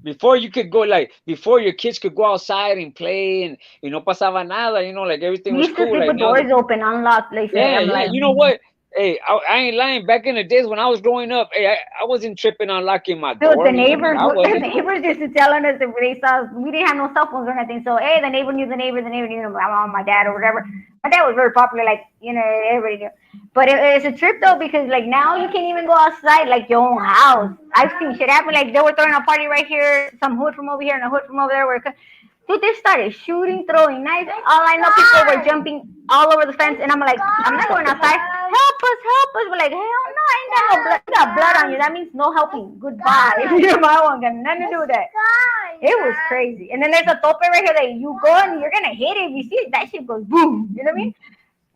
before you could go, like before your kids could go outside and play and no pasaba nada, you know, like everything We was used to cool. sleep Like with now, doors open, unlocked. They say, yeah, I'm yeah. like, You know what? Hey, I ain't lying. Back in the days when I was growing up, hey, I wasn't tripping on locking my dude, door. You know what I mean? I the wasn't. neighbors used to telling us if they saw us, we didn't have no cell phones or nothing. So, hey, the neighbor knew the neighbor knew my mom, my dad, or whatever. My dad was very popular, like, everybody knew. But it's a trip though, because like now you can't even go outside like your own house. I've seen shit happen. Like they were throwing a party right here, some hood from over here and a hood from over there. Dude, they started shooting, throwing knives. All I know, people were jumping all over the fence, and I'm like, I'm not going outside. Help us, help us. We're like, hell no, I ain't got no blood. You got blood on you. That means no helping. Goodbye. My one got nothing to do with that. It was crazy. And then there's a tope right here that you go and you're gonna hit it. If you see it, that shit goes boom. You know what I mean?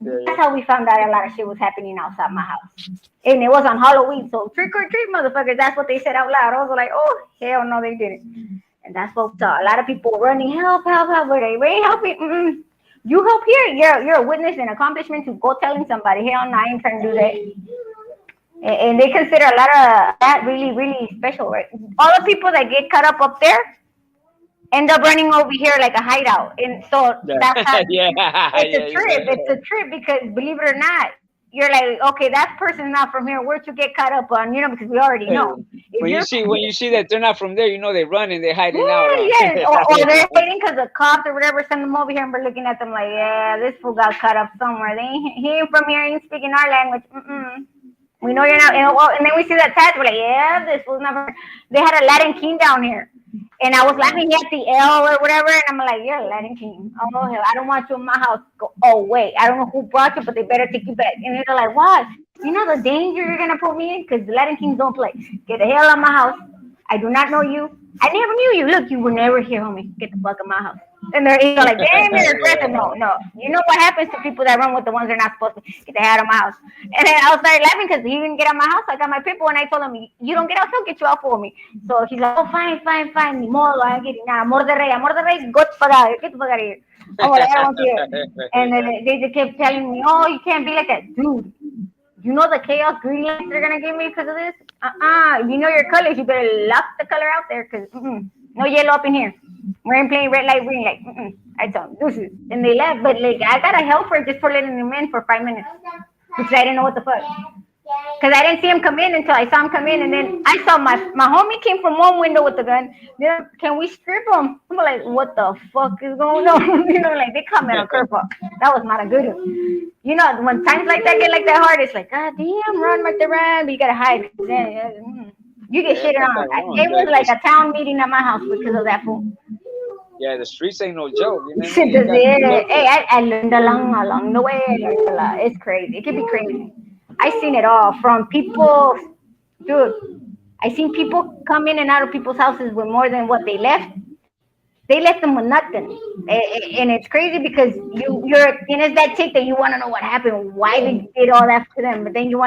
Yeah, That's how we found out a lot of shit was happening outside my house. And it was on Halloween, so trick or treat, motherfuckers. That's what they said out loud. I was like, oh, hell no, they didn't. And that's what we saw. A lot of people running, help, help, help. But they ain't helping. Mm-mm. You help here. You're a witness and accomplishment to go telling somebody. Hell no, I ain't trying to do that. And they consider a lot of that really, really special, right? All the people that get caught up there end up running over here like a hideout. And so yeah, that's how yeah, it's yeah. a trip. It's a trip because believe it or not, you're like, okay, that person's not from here. Where'd you get caught up on? Because we already Hey, know. If you're from when you see that they're not from there, you know they run and they're hiding out. yeah, yeah. Or Huh? they're waiting because the cops or whatever send them over here and we're looking at them like, yeah, this fool got caught up somewhere. He ain't from here, he ain't speaking our language. Mm-mm. We know you're not. And then we see that tag, we're like, yeah, this fool's not from here. They had a Latin king down here. And I was laughing, he had the L or whatever, and I'm like, you're a Latin king. Oh hell, I don't want you in my house. Go, oh wait, I don't know who brought you, but they better take you back. And they're like, what? You know the danger you're gonna put me in? Because the Latin kings don't play. Get the hell out of my house. I do not know you. I never knew you. Look, you were never here, homie. Get the fuck out of my house. And they're either like, damn, you're aggressive. No, no. You know what happens to people that run with the ones they're not supposed to? Get the hell out of my house. And then I started laughing because he didn't get out of my house. I got my people and I told him, you don't get out, he'll get you out for me. So he's like, oh, fine, fine, fine. Ni modo, I get it. Nah, amor de rey, go the fuck out of here. Get the fuck out of here. I'm like, I don't want you here. And then they just kept telling me, oh, you can't be like that. Dude, you know the chaos green light they're gonna give me because of this? You know your colors. You better lock the color out there because no yellow up in here. We're in playing red light, green light. I told them deuces, and they left. But like I got a helper just for letting them in for 5 minutes because I didn't know what the fuck. Because I didn't see him come in until I saw him come in, and then I saw my homie came from one window with the gun. Then can we strip him? I'm like, what the fuck is going on? You know, like they caught me on a curveball. That was not a good one. You know, when times like that get like that hard, it's like, God damn, run, right there, run, but you gotta hide. You get shit on. It was like a town meeting at my house because of that fool. Yeah, the streets ain't no joke. You know what I mean? Hey, I learned along the way. I learned a lot. It's crazy. It can be crazy. I seen it all from people, dude. I seen people come in and out of people's houses with more than what they left. They left them with nothing, and it's crazy because it's that tick that you want to know what happened, why they did all that to them, but then you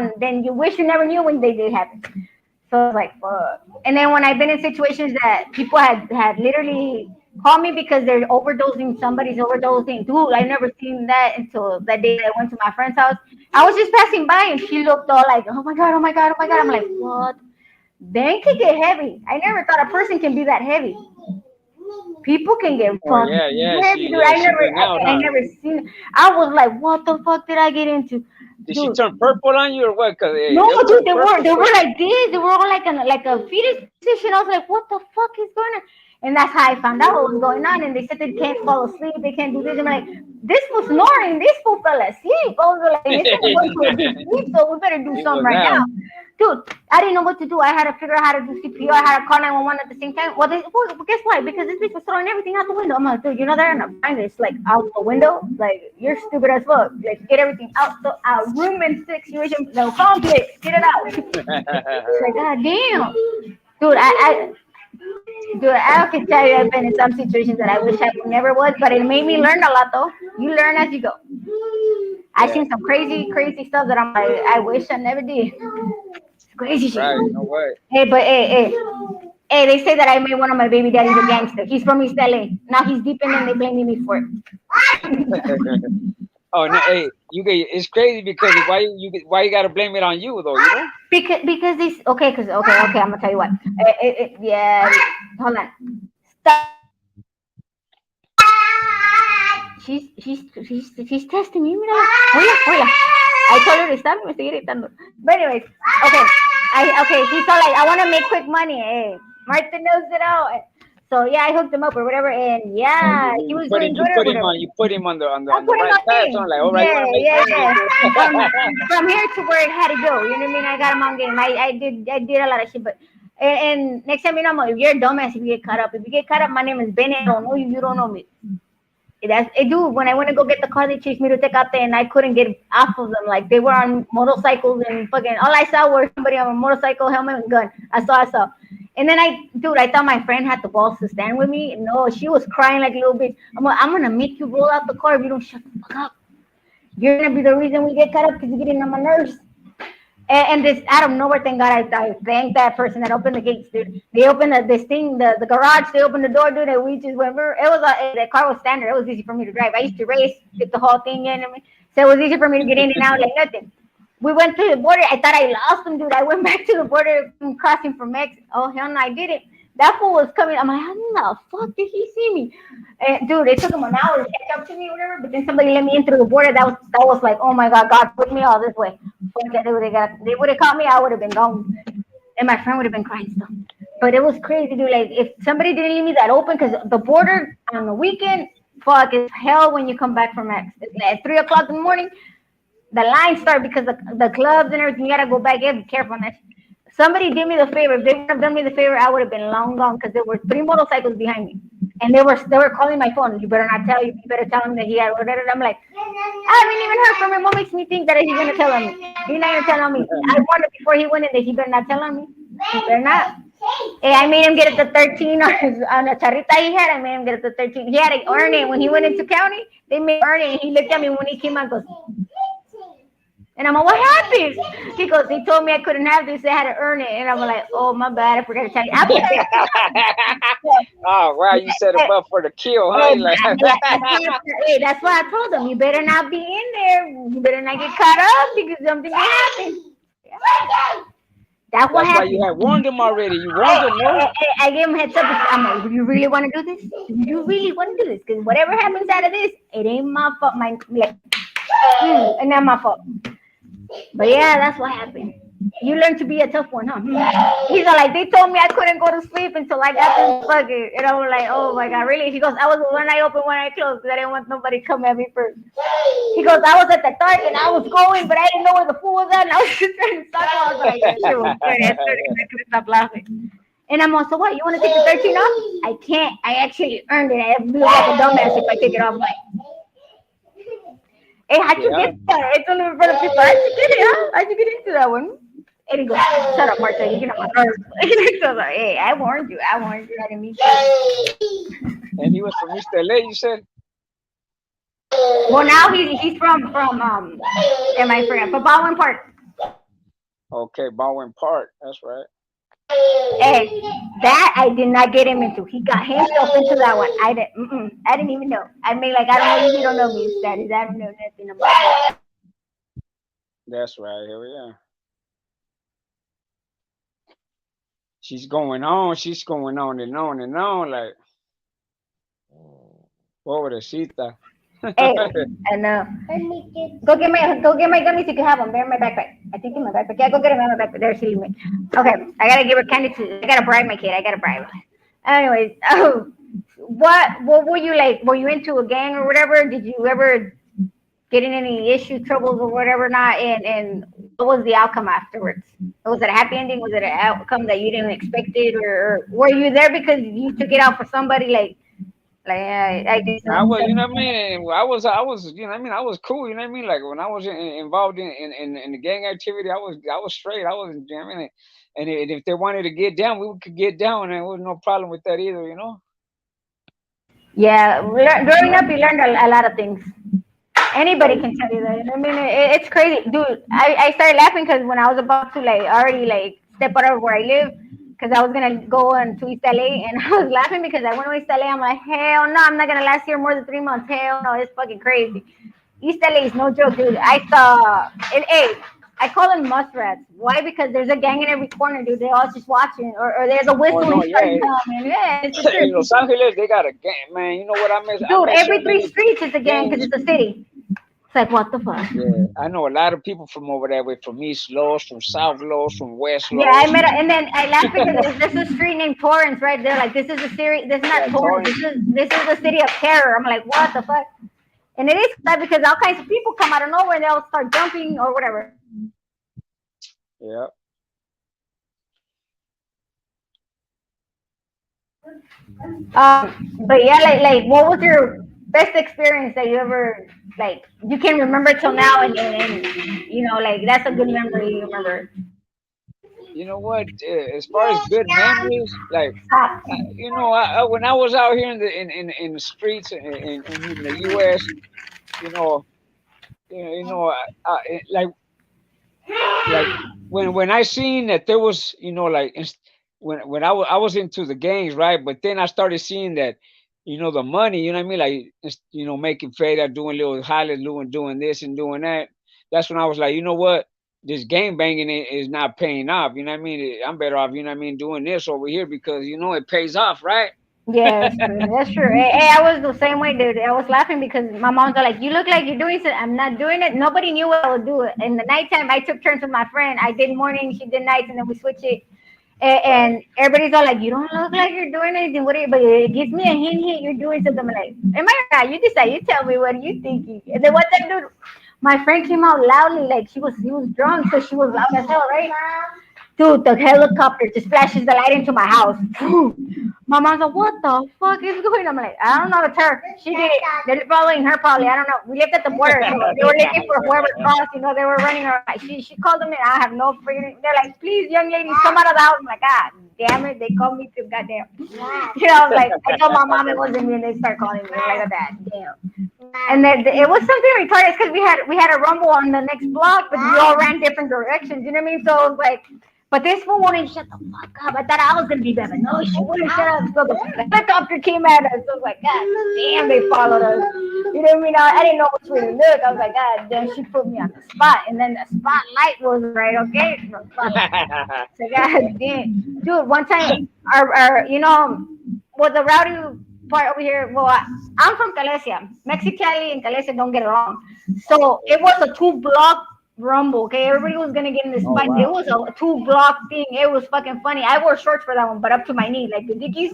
wish you never knew when they did happen. So it's like, fuck. And then when I've been in situations that people had literally called me because they're overdosing, somebody's overdosing. Dude, I never seen that until that day that I went to my friend's house. I was just passing by and she looked all like, oh my God, oh my God, oh my God. I'm like, what? They can get heavy. I never thought a person can be that heavy. People can get fucking heavy, dude. I never seen. I was like, what the fuck did I get into? Did she turn purple on you or what? No, dude, they were like this. They were all like a fetus position. I was like, what the fuck is going on? And that's how I found out what was going on. And they said they can't fall asleep, they can't do this. I'm like, this was snoring. This fool fell asleep. I was like, this is going to a deep sleep, so we better do something right now. Dude, I didn't know what to do. I had to figure out how to do CPR. I had to call 911 at the same time. Well, guess what? Because this bitch was throwing everything out the window. I'm like, dude, you know they're gonna find this like out the window. Like you're stupid as fuck. Like get everything out the room and situation. No complex. Get it out. It's like, God damn, dude. I can tell you I've been in some situations that I wish I never was, but it made me learn a lot though. You learn as you go. I've seen some crazy stuff that I'm like, I wish I never did. Crazy shit. Right, no way. Hey, they say that I made one of my baby daddies a gangster. He's from East LA. Now he's deep in and they blaming me for it. Oh no, hey, it's crazy because why you gotta blame it on you though, you know? Because this okay, I'm gonna tell you what. Yeah, hold on. Stop. She's testing me. Hola. I told her to stop. Me estoy gritando. But anyways, okay. She's all like, I want to make quick money. Hey, Martha knows it all. So yeah, I hooked him up or whatever, and yeah, he was doing good. You put him on the right path. So I'm like, all right, yeah. From here to where it had to go. You know what I mean? I got him on game. I did a lot of shit, but. And next time you know, if you're a dumbass, if you get caught up, my name is Benny. I don't know you. You don't know me. Dude, when I went to go get the car, they chased me to take out there, and I couldn't get off of them. Like they were on motorcycles and fucking. All I saw was somebody on a motorcycle, helmet, and gun. I saw. And then I thought my friend had the balls to stand with me. No, she was crying like a little bitch. I'm gonna make you roll out the car if you don't shut the fuck up. You're gonna be the reason we get caught up because you're getting on my nerves. And this out of nowhere, thank God, I thank that person that opened the gates, dude. They opened the garage. They opened the door, dude, and we just went. The car was standard. It was easy for me to drive. I used to race, get the whole thing in, so it was easy for me to get in and out like nothing. We went to the border. I thought I lost him, dude. I went back to the border, crossing from Mexico. Oh hell no, I didn't. That fool was coming. I'm like, how the fuck did he see me? And dude, it took him an hour to catch up to me or whatever. But then somebody let me in through the border. That was like, oh my God, God put me all this way. They would have caught me. I would have been gone, and my friend would have been crying still. But it was crazy, dude. Like if somebody didn't leave me that open, because the border on the weekend, fuck, it's hell when you come back from X. At 3:00 in the morning, the lines start because the clubs and everything. You gotta go back. You gotta be careful on that. Somebody did me the favor. If they would have done me the favor, I would have been long gone because there were three motorcycles behind me, and they were calling my phone. You better not tell you. You better tell him that he had ordered it. I'm like, I haven't even heard from him. What makes me think that he's gonna tell on me? He's not gonna tell on me. I warned him before he went in that he better not tell on me. He better not. Hey, I made him get it to 13 on a charrita he had. I made him get it to 13. He had to earn it when he went into county. They made him earn it, and he looked at me when he came out. Goes, and I'm like, what happened? He goes, he told me I couldn't have this. I had to earn it. And I'm like, oh, my bad. I forgot to tell you. I put Oh wow, you set him up for the kill, huh? You like, hey, that's why I told him, you better not be in there. You better not get caught up because something can happen. That's what that's why happened. you had warned him already. You warned him, no? I gave him a heads up. I'm like, do you really want to do this? Do you really want to do this? Because whatever happens out of this, it ain't my fault. It's not my fault. But yeah, that's what happened. You learned to be a tough one, huh? He's all like, they told me I couldn't go to sleep until I got this fucking. And I was like, oh my god, really? He goes, I was one eye open, one eye closed because I didn't want nobody to come at me first. He goes, I was at the dark and I was going, but I didn't know where the fool was at. And I was just trying to stop. I was like, that shit was funny. I couldn't stop laughing. And I'm also, what? You want to take the 13 off? I can't. I actually earned it. I look like a dumbass if I take it off. Like, hey, how'd you get that? It's only in front of people. How'd you get it, huh? How'd you get into that one? And he goes, shut up, Martha. You get on my nerves. So I was like, hey, I warned you. I didn't mean to. And he was from East LA, you said? Well, now he's from am I forgot? From Baldwin Park. Okay, Baldwin Park. That's right. Hey, that I did not get him into. He got himself into that one. I didn't even know. I mean, like, I don't know if you don't know me, status. I don't know nothing about that. That's right. Here we are. She's going on. She's going on and on and on. Like, pobrecita. Hey, I know. Go get my gummies. You can have them. They're in my backpack. I think in my backpack. Yeah, go get them in my backpack. They're seeing me. Okay, I gotta give her candy to. I gotta bribe my kid. I gotta bribe her. Anyways, what were you like? Were you into a gang or whatever? Did you ever get in any issues, troubles, or whatever? Not. And what was the outcome afterwards? Was it a happy ending? Was it an outcome that you didn't expect it, or were you there because you took it out for somebody like? I did. I was, you know what I mean. I was, you know what I mean. I was cool, you know what I mean. Like when I was involved in the gang activity, I was straight. I was, you know what I mean. And if they wanted to get down, we could get down, and there was no problem with that either, you know. Yeah, growing up, you learned a lot of things. Anybody can tell you that. I mean, it's crazy, dude. I started laughing because when I was about to like already like step out of where I live. Because I was gonna go to East LA, and I was laughing because I went to East LA. I'm like, hell no, I'm not gonna last here more than 3 months. Hell no, it's fucking crazy. East LA is no joke, dude. I saw it. Hey, I call them muskrats. Why? Because there's a gang in every corner, dude. They're all just watching, or there's a whistling coming. Yeah, it's the In Los Angeles, they got a gang, man. You know what I miss? Dude, every 3 streets is a gang because it's a city. It's like, what the fuck? Yeah, I know a lot of people from over that way, from East Los, from South Los, from West Los. Yeah, I met, and then I laughed because there's a street named Torrance right there. Like, this is a series. This is not Torrance. This is the city of terror. I'm like, what the fuck? And it is that because all kinds of people come out of nowhere and they all start jumping or whatever. Yeah. But yeah, like, what was your best experience that you ever like? You can remember till now, and you know, like that's a good memory you remember. You know what? As far as good memories, like you know, when I was out here in the streets in the U.S., you know, like when I seen that there was, you know, like when I was into the gangs, right? But then I started seeing that, you know, the money, you know what I mean, like you know, making fade, doing little hallelujah, doing this and doing that. That's when I was like, you know what? This game banging is not paying off. You know what I mean? I'm better off, you know what I mean, doing this over here because you know it pays off, right? Yes, that's true. Hey, I was the same way, dude. I was laughing because my mom's like, "You look like you're doing something." I'm not doing it. Nobody knew I would do it. In the nighttime, I took turns with my friend. I did morning, she did nights, and then we switch it. And everybody's all like, "You don't look like you're doing anything." What? But it gives me a hint. You're doing something. I'm like, "Am I not? You decide. You tell me. What are you thinking?" And then one time, dude, my friend came out loudly, like he was drunk, so she was loud as hell, right? Dude, the helicopter just flashes the light into my house. My mom's like, what the fuck is going on? I'm like, I don't know, it's her. She did it. They're following her probably. I don't know. We lived at the border, so they were looking for whoever crossed. They were running around. She called them in. I have no freedom. They're like, please, young ladies, come out of the house. I'm like, God damn it. They called me too. Goddamn. I was like, I told my mom it wasn't me, and they start calling me. Like that. Damn. And then it was something retarded because we had a rumble on the next block, but we all ran different directions. You know what I mean? So it was like, but this fool wouldn't shut the fuck up. I thought I was gonna be better. No, she wouldn't shut up. So the helicopter came at us. So I was like, God damn, they followed us. You know what I mean? I didn't know which way to look. I was like, God damn, she put me on the spot. And then the spotlight was right, okay? So God damn. Dude, one time well, the rowdy part over here, well, I'm from Calesia. Mexicali and Calesia don't get along. So it was a 2 block rumble. Okay, everybody was gonna get in this fight. It was a 2 block thing. It was fucking funny. I wore shorts for that one, but up to my knee, like the dickies.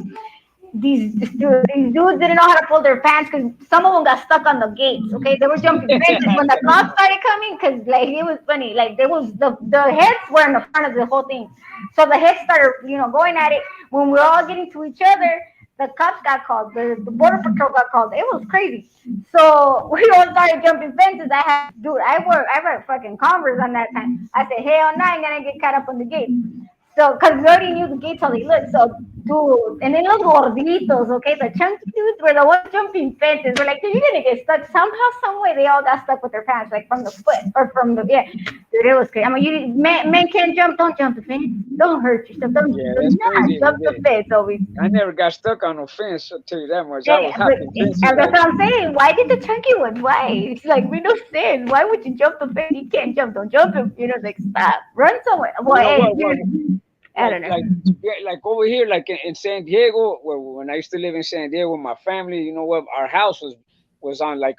These dudes didn't know how to pull their pants because some of them got stuck on the gates. Okay, they were jumping fences when the cops started coming because like it was funny. Like there was the heads were in the front of the whole thing, so the heads started going at it. When we were all getting to each other, the cops got called. The border patrol got called. It was crazy. So we all started jumping fences. I wear fucking Converse on that time. I said, hell no, I'm gonna get caught up on the gate. So, because we already knew the gates how they looked. So, dude, and then los gorditos, okay, the chunky dudes were the ones jumping fences. We're like, dude, you're gonna get stuck somehow, some way. They all got stuck with their pants, like from the foot or from the Dude, it was crazy. I mean, men can't jump. Don't jump the fence. Don't hurt yourself. Don't jump the fence. I never got stuck on no fence. I'll tell you that much. I was hopping fences. That's what I'm saying. Why did the chunky ones? Why? It's like we don't stand. Why would you jump the fence? You can't jump. Don't jump it. Like stop. Run somewhere. Well, I don't know. Like over here, like in San Diego, when I used to live in San Diego with my family, you know what? Our house was on it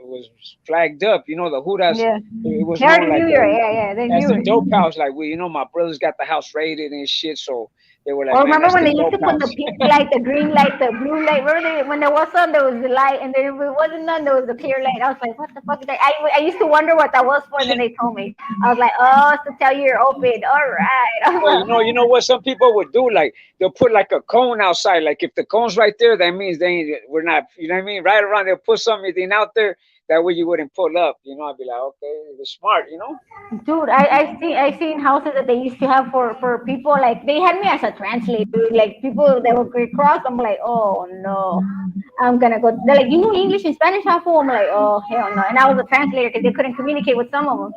was flagged up. The Judas. Yeah. It was They more already like knew you. They that's knew the it. dope house. Like my brothers got the house raided and shit, so they were like, Or man, remember that's when the they used to dope put the house. pink light, the green light, the blue light? Remember when there was sun, there was the light, and then if it wasn't none, there was the clear light. I was like, what the fuck is that? I used to wonder what that was for, and then they told me. I was like, oh, it's to tell you you're open. All Well, right. you know what some people would do? Like they'll put like a cone outside. Like if the cone's right there, that means we're not. You know what I mean? Right around, they'll put something out there. That way you wouldn't pull up. I'd be like, okay, it's smart. Dude, I seen houses that they used to have for people like they had me as a translator, like people that were cross. I'm like, oh no, I'm gonna go. They're like, you know English and Spanish, how fool? I'm like, oh hell no. And I was a translator because they couldn't communicate with some of them.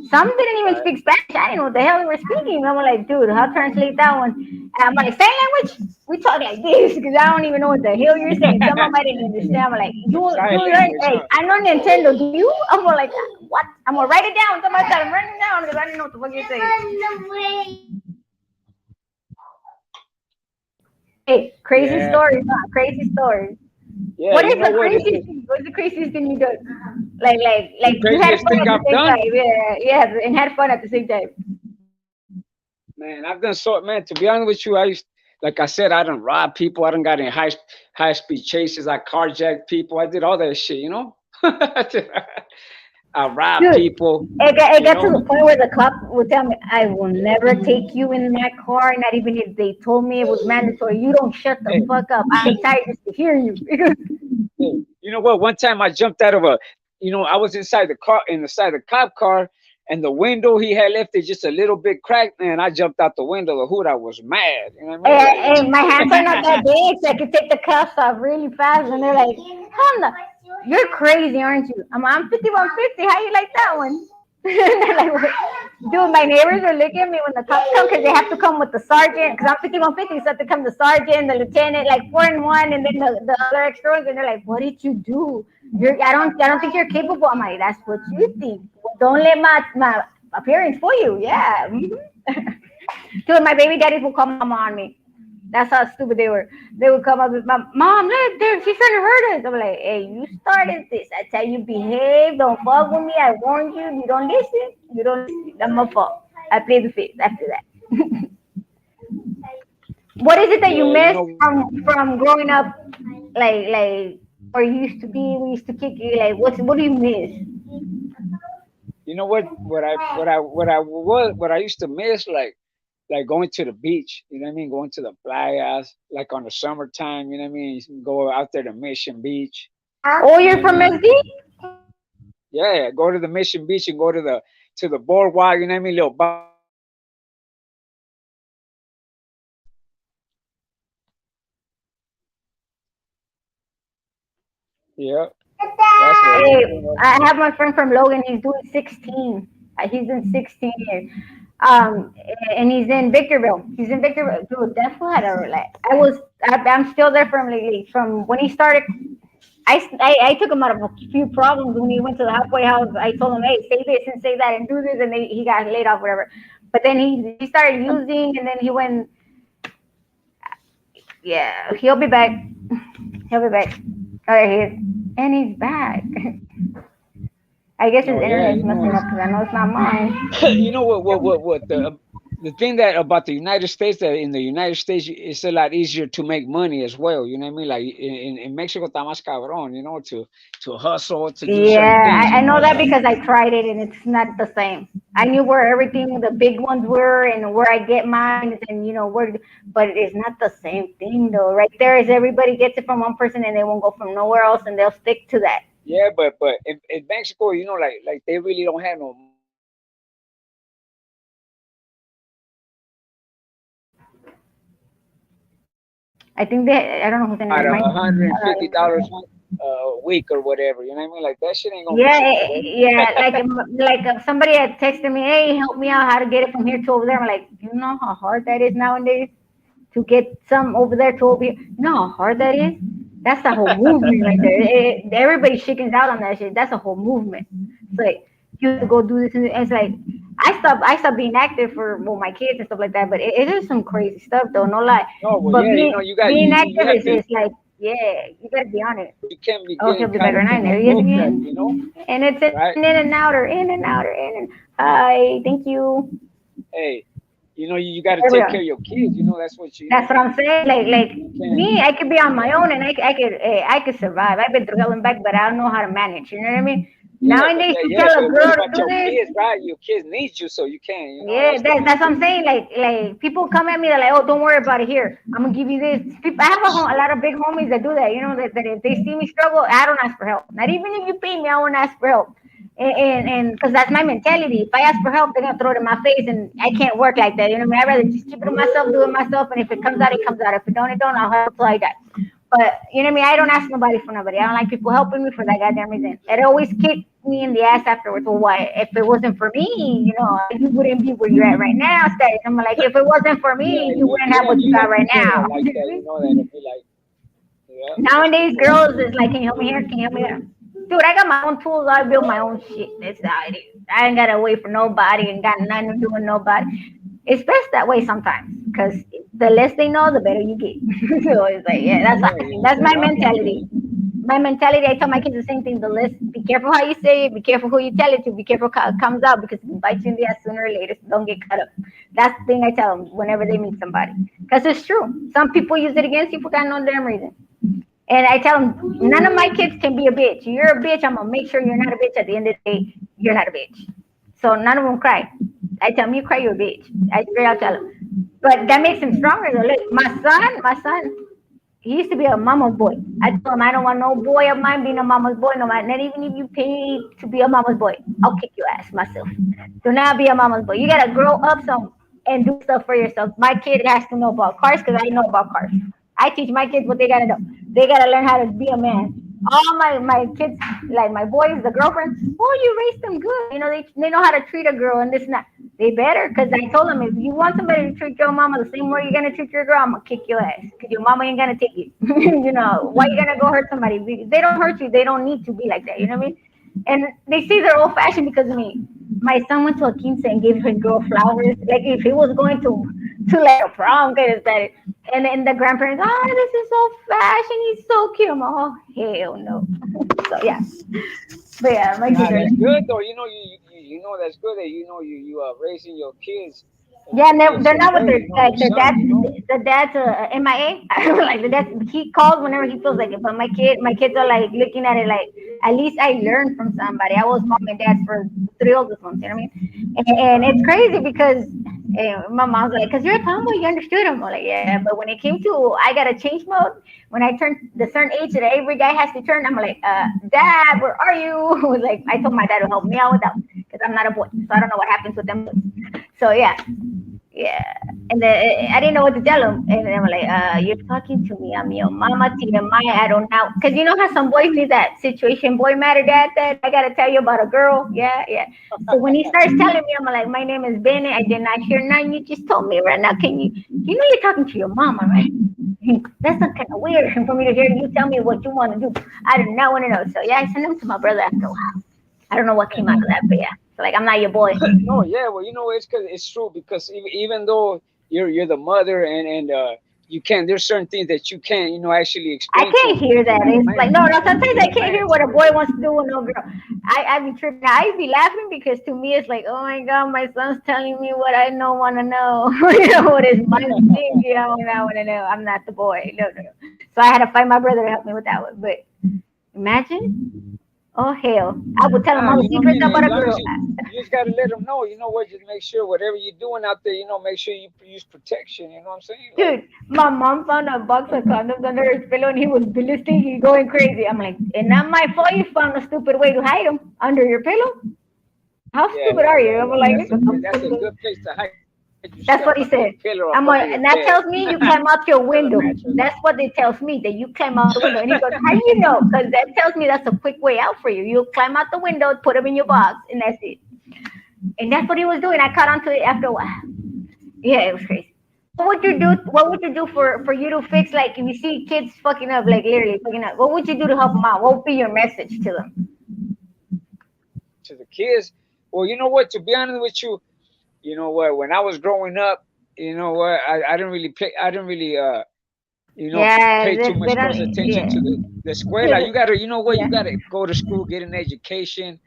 Some didn't even speak Spanish. I didn't know what the hell they were speaking. I'm like, dude, how translate that one? And I'm like, sign language? We talk like this because I don't even know what the hell you're saying. Some of them I didn't understand. I'm like, you learn, hey, I know Nintendo. Do you? I'm like, what? I'm gonna write it down. Somebody said I'm writing it down because I didn't know what the fuck you're saying. Hey, crazy stories, huh? Crazy stories. Yeah, What is the craziest thing? What's the craziest thing you done? Like you had fun at the same time. Yeah, and had fun at the same time. Man, I've done so. Man, to be honest with you, like I said, I done robbed people. I done got in high speed chases. I carjacked people. I did all that shit. I robbed people. It got to the point where the cop would tell me, "I will never take you in my car, not even if they told me it was mandatory. You don't shut the fuck up. I'm tired just to hear you." You know what? One time I jumped out of I was inside the cop car, and the window he had left it just a little bit cracked, man. I jumped out the window. The hood, I was mad. You know what I mean? Hey, my hands are not that big, so I could take the cuffs off really fast. And they're like, "Honda, you're crazy, aren't you?" I'm 5150. How you like that one? They're like, what? Dude, my neighbors are looking at me when the cops come because they have to come with the sergeant. Because I'm 5150, so they have to come the sergeant, the lieutenant, like 4 in 1, and then the other extra ones. And they're like, "What did you do? I don't think you're capable." I'm like, "That's what you think. Don't let my appearance fool you." Yeah. Dude, my baby daddies will come on me. That's how stupid they were. They would come up with my mom, look, there, she's trying to hurt us. I'm like, hey, you started this. I tell you, behave, don't fuck with me. I warned you. You don't listen. You don't listen. That's my fault. I play the fifth after that. What is it that you miss from growing up, like where you used to be? We used to kick you. Like, what do you miss? You know what? What I used to miss, like like going to the beach. You know what I mean? Going to the playas, like on the summertime. You know what I mean? You can go out there to Mission Beach. Oh, You you're know what I from mean? SD? Yeah, go to the Mission Beach and go to the boardwalk. You know what I mean? Little yeah, that's what we Hey, do. I have my friend from Logan. He's doing 16. He's in 16 years. And he's in Victorville. He's in Victorville. Dude, that fool had a like. I'm still there from lately. From when he started, I took him out of a few problems when he went to the halfway house. I told him, hey, say this and say that and do this, and he got laid off, whatever. But then he started using, and then he went. Yeah, he'll be back. He'll be back. Oh, there he is, and he's back. I guess his No, yeah, internet's you know, messing up because I know it's not mine. you know what the thing that about the United States, that in the United States it's a lot easier to make money as well. You know what I mean? Like in Mexico, está más cabrón. You know, to hustle, to do certain Yeah, things. I You know, know it's that like because I tried it and it's not the same. I knew where everything, the big ones were and where I get mine and where, but it's not the same thing though. Right there is everybody gets it from one person and they won't go from nowhere else and they'll stick to that. yeah, but in Mexico, you know, like they really don't have no I think they, I don't know who's at internet. $150 a week or whatever. You know what I mean? Like that shit ain't gonna get Yeah, you nowhere. yeah. Like somebody had texted me, hey, help me out how to get it from here to over there. I'm like, you know how hard that is nowadays to get some over there to over here. You know how hard that is? That's a whole movement right there. Everybody chickens out on that shit. That's a whole movement. It's like you have to go do this, and it's like I stopped being active for my kids and stuff like that. But it is some crazy stuff though, no lie. No, well, But yeah, you being know, you got being you active have to. is like yeah, you gotta be on it. You can't be Oh, he'll getting be caught back right up now. in And no there he is bullcrap, you know, again. And it's right? in and out or in and out or in and hi, thank you. Hey, you know, you got to There we take care go. of your kids. You know, that's what you know. That's What what I I'm mean, saying. Like you can't. me, I could be on my own and I could survive. I've been through hell and back, but I don't know how to manage. You know what I mean? Yeah, but Nowadays, yeah, you yeah, tell a but what girl to about do your this. kids, right? Your kids need you, so you can. You know, Yeah, that's the that's thing. what I'm saying. Like people come at me, they're like, "Oh, don't worry about it. Here, I'm gonna give you this." I have a lot of big homies that do that. That if they see me struggle, I don't ask for help. Not even if you pay me, I won't ask for help. And because that's my mentality. If I ask for help, they're gonna throw it in my face, and I can't work like that. You know what I mean? I'd rather just keep it to myself, do it myself, and if it comes out, it comes out. If it don't, it don't. I'll help till I die. But you know what I mean? I don't ask nobody for nobody. I don't like people helping me for that goddamn reason. It always kicked me in the ass afterwards. Well, why? If it wasn't for me, you wouldn't be where you're at right now. Status. I'm like, if it wasn't for Yeah, me, you wouldn't have yeah, what you you got have right people that now. are like that. You know, that'll be like, yeah, there's Nowadays, people like girls that. is like, can you help me here? Can you help me there? Dude, I got my own tools. I build my own shit. That's how it is. I ain't gotta wait for nobody and got nothing to do with nobody. It's best that way sometimes because the less they know, the better you get. So it's like, yeah, that's how Yeah, I think. you That's my straight up like mentality. that. My mentality, I tell my kids the same thing. The less, be careful how you say it. Be careful who you tell it to. Be careful how it comes out because it can bite you in the ass sooner or later. So don't get caught up. That's the thing I tell them whenever they meet somebody. Because it's true. Some people use it against you for got no damn reason. And I tell them, none of my kids can be a bitch. You're a bitch. I'm gonna make sure you're not a bitch. At the end of the day, you're not a bitch. So none of them cry. I tell them, you cry, you're a bitch. I straight out tell them. But that makes him stronger. Though. Look, my son, he used to be a mama's boy. I told him I don't want no boy of mine being a mama's boy, no matter. Not even if you pay to be a mama's boy, I'll kick your ass myself. Do not be a mama's boy. You gotta grow up some and do stuff for yourself. My kid has to know about cars because I know about cars. I teach my kids what they gotta know. They gotta learn how to be a man. All my kids, like my boys, the girlfriends, oh, you raised them good. They know how to treat a girl and this and that. They better, because I told them if you want somebody to treat your mama the same way you're gonna treat your girl, I'm gonna kick your ass, because your mama ain't gonna take it. Why you gonna go hurt somebody? They don't hurt you. They don't need to be like that. You know what I mean? And they say they're old fashioned because of me. My son went to a quince and gave his girl flowers, like if he was going to like a prom kind of stuff. And then the grandparents, oh, this is so fashion. He's so cute. I'm like, oh hell no. So yeah, but yeah, my Nah, kids are that's like, good though. You know, you know that's good that you are raising your kids yeah, in they're some not with way. their You know, like your the son. dad. You know. The dad's MIA. I don't like the dad. He calls whenever he feels like it. But my kids are like looking at it like at least I learned from somebody. I was mom and dad for 3 oldest ones. You know what I mean? And it's crazy because And my mom's like, "Cause you're a tomboy, you understood him." I'm like, "Yeah," but when it came to I got to change mode when I turned the certain age that every guy has to turn. I'm like, "Dad, where are you?" Like I told my dad to help me out with that because I'm not a boy, so I don't know what happens with them boys. So yeah, yeah. And then I didn't know what to tell him. And then I'm like, you're talking to me. I'm your mama, TMI. I don't know. Because you know how some boys need that situation, boy matter, dad, that I got to tell you about a girl. Yeah, yeah. So when he starts telling me, I'm like, my name is Bennett. I did not hear none. You just told me right now. You know you're talking to your mama, right? That's not kind of weird for me to hear you tell me what you want to do. I do not want to know. So yeah, I sent him to my brother after a while. I don't know what came out of that, but yeah. So like, I'm not your boy. No, yeah, well, it's because it's true because even though you're the mother and you can, there's certain things that you can't, actually I explain can't hear that. to the It's man, like no. Sometimes I to the can't man. hear what a boy wants to do with no girl. I be tripping. I be laughing because to me it's like, oh my god, my son's telling me what I don't want to know. You know what his mind's thinking. I don't want to know. I'm not the boy. No, no, no. So I had to find my brother to help me with that one. But imagine, oh hell, I would tell him Nah, all the what I secrets mean. about As a long as girl. you just gotta let them know. You know what? Just make sure whatever you're doing out there, make sure you use protection. You know what I'm saying? Like, Dude, my mom found a box of condoms under his pillow and he was ballistic. He going crazy. I'm like, and not my fault you found a stupid way to hide them under your pillow. How yeah, stupid yeah, are yeah, you? I'm yeah. like, That's a good place to hide. You strap a that's little what he pillow said. up under your I'm bed. like, and that tells me you climb out your Under the window. mattress. That's what it tells me that you climb out the window. And he goes, how do you know? Because that tells me that's a quick way out for you. You climb out the window, put them in your box, and that's it. And that's what he was doing. I caught on to it after a while. Yeah, it was crazy. What would you do? What would you do for you to fix like if you see kids fucking up, like literally fucking up? What would you do to help them out? What would be your message to them? To the kids. Well, you know what? To be honest with you, you know what? When I was growing up, you know what? I didn't really pay. I didn't really Yeah, pay too much they close don't. attention Yeah, to the escuela. You to gotta, you know what? yeah. You gotta go to school, get an education,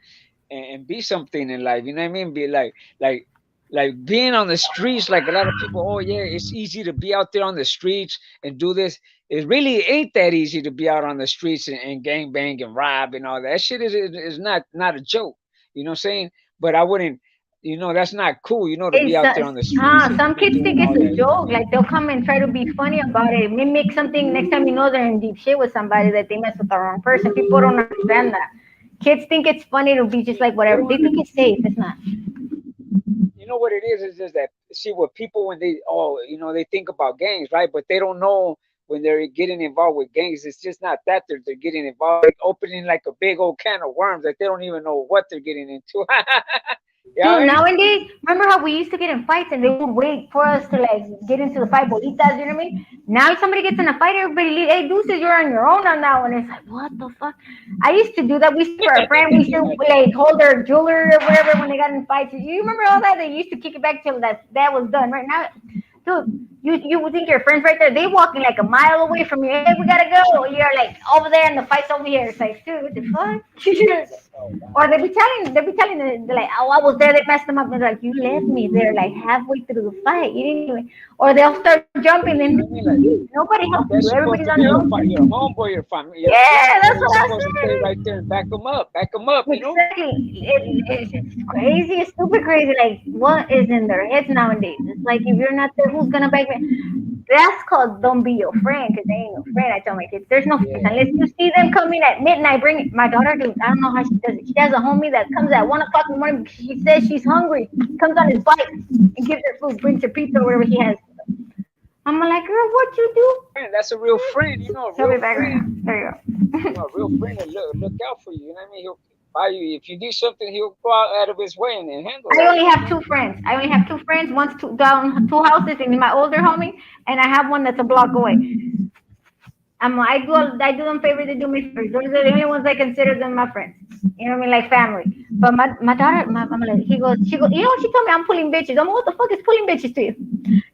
and be something in life. You know what I mean? Be like like being on the streets. Like a lot of people, oh yeah, it's easy to be out there on the streets and do this. It really ain't that easy to be out on the streets and gang bang and rob and all that. That shit is not a joke. You know what I'm saying? But I wouldn't. That's not cool. To be It's out there on the streets and some be kids doing think all it's a that. You know what I joke. mean? Like they'll come and try to be funny about it, mimic something. Next time you know they're in deep shit with somebody that they mess with the wrong person. People don't understand that. Kids think it's funny to be just like whatever. They think it's safe. It's not. You know what it is just that, see, what people, when they, they think about gangs, right? But they don't know when they're getting involved with gangs, it's just not that they're getting involved, like opening like a big old can of worms that they don't even know what they're getting into. Yeah, Dude, I mean? nowadays, remember how we used to get in fights and they would wait for us to like get into the fight, bolitas, you know what I mean? Now if somebody gets in a fight, everybody leave. Hey, deuces, you're on your own on that one. It's like, what the fuck? I used to do that. We used to, for our friend, we used to like hold their jewelry or whatever when they got in fights. You remember all that? They used to kick it back till that was done. Right now, dude, you would think your friends right there, they walking like a mile away from you. Hey, we gotta go. You're like over there and the fight's over here. It's like, dude, what the fuck? Or they be telling they're like, oh, I was there, they messed them up. They're like, you left me there like halfway through the fight. You didn't even, or they'll start jumping and I mean, like, nobody helps that's you. supposed Everybody's to on be their own. your homeboy, your family, your Yeah, friend. that's You're what I supposed to stay said. right there and back them up. Exactly. It's crazy. It's super crazy. Like, what is in their heads nowadays? It's like, if you're not there, who's gonna back me? That's called don't be your friend, because they ain't no friend. I tell my kids, there's no friends Yeah. unless you see them coming at midnight. Bring my daughter, dude. I don't know how she does it. She has a homie that comes at 1 o'clock in the morning because she says she's hungry. Comes on his bike and gives her food, brings her pizza or whatever he has. I'm like, girl, what you do? Friend, that's a real friend. A She'll real be back right now. friend. There you go. A real friend will look out for you. You know what I mean? He'll buy you if you need something. He'll go out of his way and handle I that. only have two friends. I only have two friends. One's down two houses, and my older homie, and I have one that's a block away. I do them favors, they do me favors. Those are the only ones I consider them my friends. You know what I mean, like family. But my daughter, I'm like, she goes, you know what? She told me I'm pulling bitches. I'm like, what the fuck is pulling bitches to you?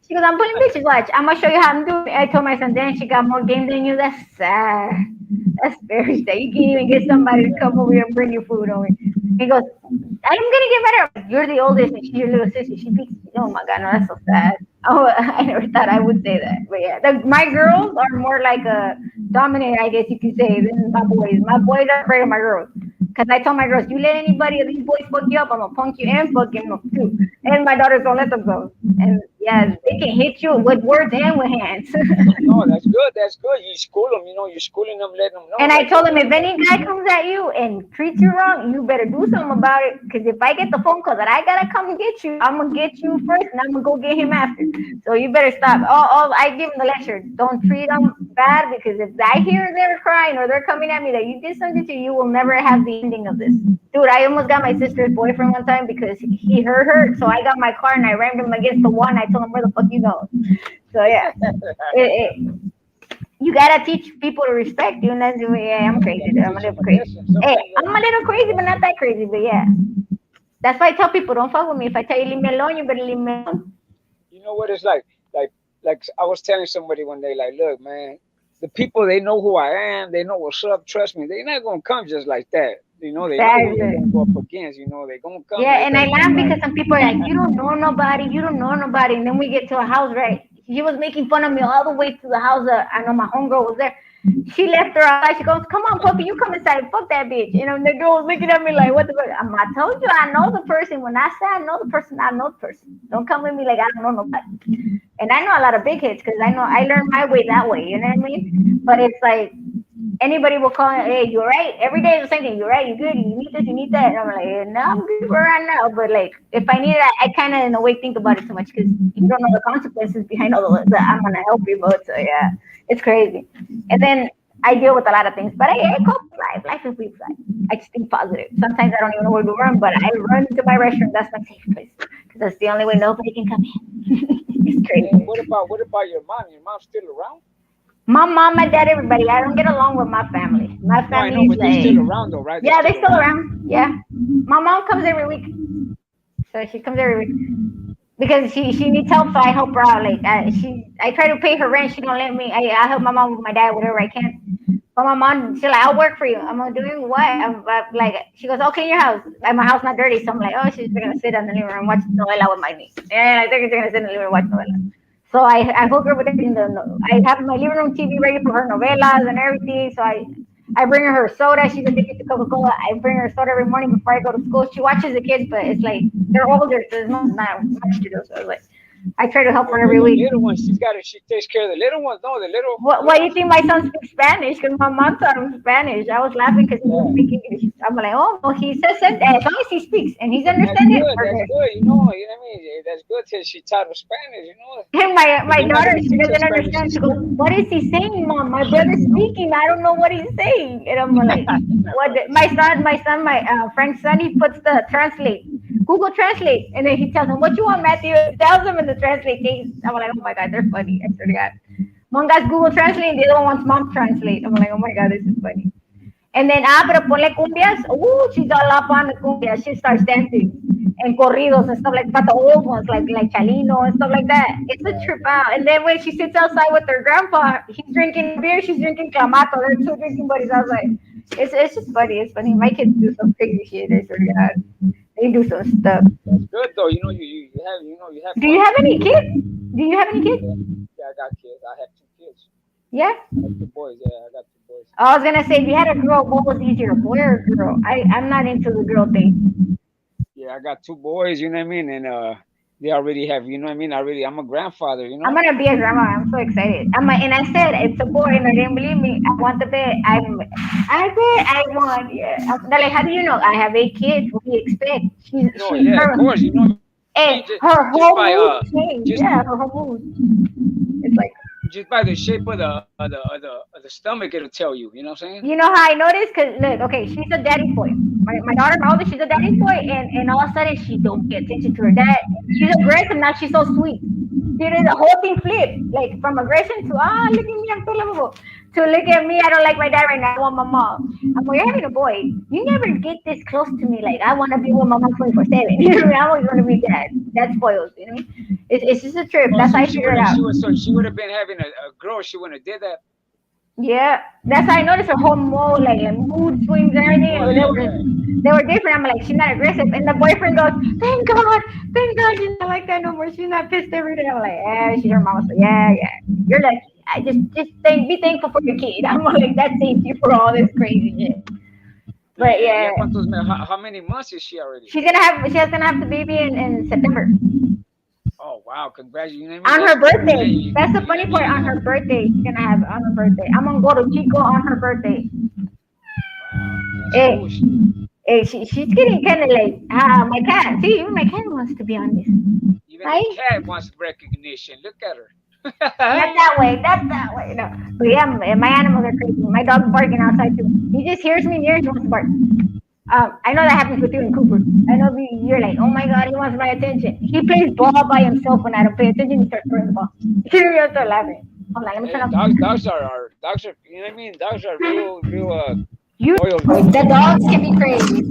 She goes, I'm pulling bitches. Watch, I'm gonna show you how I'm doing it. I told my son, damn, she got more game than you. That's sad. That's very sad. You can't even get somebody to come over here and bring you food over. He goes, I'm gonna get better. You're the oldest, and she's your little sister. She beats me. Oh my god, no, that's so sad. Oh, I never thought I would say that, but yeah, my girls are more like a dominant, I guess you could say, than my boys. My boys are afraid of my girls. Because I told my girls, you let anybody of these boys fuck you up, I'm gonna punk you and fuck him up too. And my daughters don't let them go. And yeah, they can hit you with words and with hands. No, that's good. That's good. You school them. You know, you're schooling them, letting them know. And I Like, told them, if any guy comes at you and treats you wrong, you better do something about it. Because if I get the phone call that I gotta come and get you, I'm gonna get you first, and I'm gonna go get him after. So you better stop. I give them the lecture. Don't treat them bad, because if I hear they're crying or they're coming at me that you did something to you will never have the ending of this. Dude, I almost got my sister's boyfriend one time because he hurt her. So I got my car and I rammed him against the wall, and I told him, where the fuck you going? So yeah, you gotta teach people to respect you, and that's the way. Yeah, I'm crazy. Dude. I'm a little crazy. Hey, I'm a little crazy, but not that crazy. But yeah, that's why I tell people, don't fuck with me. If I tell you leave me alone, you better leave me alone. you know what it's like I was telling somebody one day, like, look, man, the people, they know who I am, they know what's up. Trust me, they're not gonna come just like that. You know, they know who they're gonna go up against. You know, they're gonna come. Yeah, and I laugh like, because some people are like, you don't know nobody, you don't know nobody, and then we get to a house, right? She was making fun of me all the way to the house. I know my homegirl was there. She left her outside. She goes, "Come on, puppy, you come inside. Fuck that bitch." You know, and the girl was looking at me like, "What the fuck?" I told you, I know the person. When I say I know the person, I know the person. Don't come with me like I don't know nobody. And I know a lot of big hits because I learned my way that way. You know what I mean? But it's like anybody will call, "Hey, you right?" Every day is the same thing. You right? You good? You need this? You need that? And I'm like, "No, I'm good for right now." But like, if I need it, I kind of in a way think about it too much because you don't know the consequences behind all the I'm gonna help you. But so yeah, it's crazy. And then I deal with a lot of things, but I cope with life. Life is weak life. I just think positive. Sometimes I don't even know where to run, but I run to my restroom. That's my safe place because that's the only way nobody can come in. It's crazy. and what about your mom? Your mom's still around? My mom, my dad, everybody. I don't get along with my family. My No, I family know, is but they're like, still around though, right? yeah, they're still around. Yeah, my mom comes every week, so she comes every week because she needs help, so I help her out. Like I try to pay her rent. She don't let me. I help my mom with my dad, whatever I can. But my mom, she's like, "I'll work for you." I'm like, "Doing what?" I'm like, she goes, "Oh, clean your house." Like my house not dirty, so I'm like, "Oh, she's gonna sit in the living room and watch novela with my niece." And I think she's gonna sit in the living room and watch novela. So I hook her with everything. I have my living room TV ready for her novelas and everything. So I bring her soda. She's addicted to Coca-Cola. I bring her soda every morning before I go to school. She watches the kids, but it's like they're older, so there's not much to do. So it's like I try to help her every But the week. little ones, she takes care of the little ones. No, the little. What do you think my son speaks Spanish? Because my mom taught him Spanish. I was laughing because he was speaking English. I'm like, oh, well, he says it as long as he speaks and he's That's understanding. good. That's good. You know what I mean? That's good till she taught her Spanish. You know, And but my they're not daughter, gonna she teach her doesn't Spanish in understand. She goes, school. "What is he saying, mom? My brother's You speaking. I don't know what he's saying." And I'm like, "What?" My Frank's son, he puts the translate, Google Translate, and then he tells him, "What you want, Matthew?" Tells him in the translate case. I'm like, "Oh my god, they're funny." I swear to God. One guy's Google Translate, and the other one wants mom translate. I'm like, "Oh my god, this is funny." And then, pero ponle cumbias. She's all up on the cumbias. She starts dancing and corridos and stuff like that. But the old ones, like Chalino and stuff like that. It's a trip out. And then when she sits outside with her grandpa, he's drinking beer, she's drinking clamato. They're two drinking buddies. I was like, it's just funny. It's funny. My kids do some crazy shit. I swear to God. They do some stuff. That's good though. You know, you have Do you fun. have any kids? Do you have any kids? Yeah, I got kids. I have two kids. Yeah. I have two boys. Yeah, I got two boys. I was gonna say, if you had a girl, what was easier, boy or girl? I'm not into the girl thing. Yeah, I got two boys. You know what I mean? And they already have. You know what I mean? I'm a grandfather. You I'm know. gonna be a grandma. I'm so excited. And I said it's a boy, and they didn't believe me. I want the bed. I said I want. Yeah. They're like, how do you know? I have 8 kids. What do you expect? No, yeah, of course. You know, Hey, just her just whole by mood changed. just Yeah, her whole mood. It's like, just by the shape of the stomach, it'll tell you. You know what I'm saying? you know how I noticed? Cause look, okay, she's a daddy's boy. My daughter, my oldest, she's a daddy's boy, and all of a sudden she don't pay attention to her dad. She's aggressive now. She's so sweet. She did the whole thing flip, like from aggression to look at me, I'm so lovable. To look at me, I don't like my dad right now. I want my mom. I'm like, you're having a boy. You never get this close to me. Like I want to be with my mom 24/7. You know what I mean? I always want to be dad. That spoils. You know what I mean? It's just a trip. Oh, That's how so I figured it out. she would have been having a girl. She wouldn't have did that. Yeah, that's how I noticed her whole mode, like mood swings and everything. Oh yeah, yeah. They were different. I'm like, she's not aggressive, and the boyfriend goes, thank God, she's not like that no more. She's not pissed every day. I'm like, yeah, she's her mama. So yeah, yeah. You're like, I just be thankful for your kid. I'm like, that saves you for all this crazy shit. But yeah, How many months is she already? she's gonna have the baby in September. Oh wow! Congratulations! You know what I mean? On That's her good. birthday. You That's the know what I funny part. mean? On her birthday, she's gonna have on her birthday. I'm gonna go to Chico on her birthday. Wow, that's cool. Hey, hey, she's getting kind of like my cat. See, even my cat wants to be on this. Even the Right? cat wants recognition. Look at her. Not that way. Not that way. No. But yeah, my animals are crazy. My dog's barking outside too. He just hears me near. He wants to bark. I know that happens with you and Cooper. I know you're like, oh my god, he wants my attention. He plays ball by himself when I don't pay attention. He starts throwing the ball. You'll start laughing. Hold on, let me turn Hey, off. dogs are. You know what I mean? Dogs are real You, loyal. the dogs can be crazy.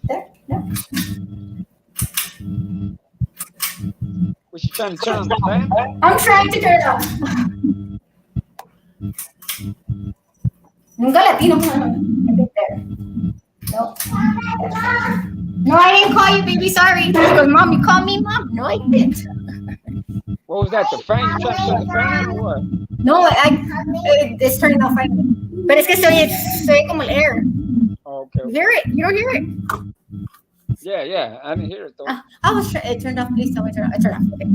There, no. Was she trying to turn on the fan? I'm trying to turn it off. Nunca Latino. I think there. No. No, I didn't call you, baby. Sorry. Because mom, you called me mom. No, I didn't. What was that? The fan? You trying to turn the fan on or what? No, it's turning off right now. But es que soy como el air. Oh, okay. You hear it? You don't hear it? Yeah. I didn't hear it though. I was it turned off. Please tell me turn off. It turned off. Okay.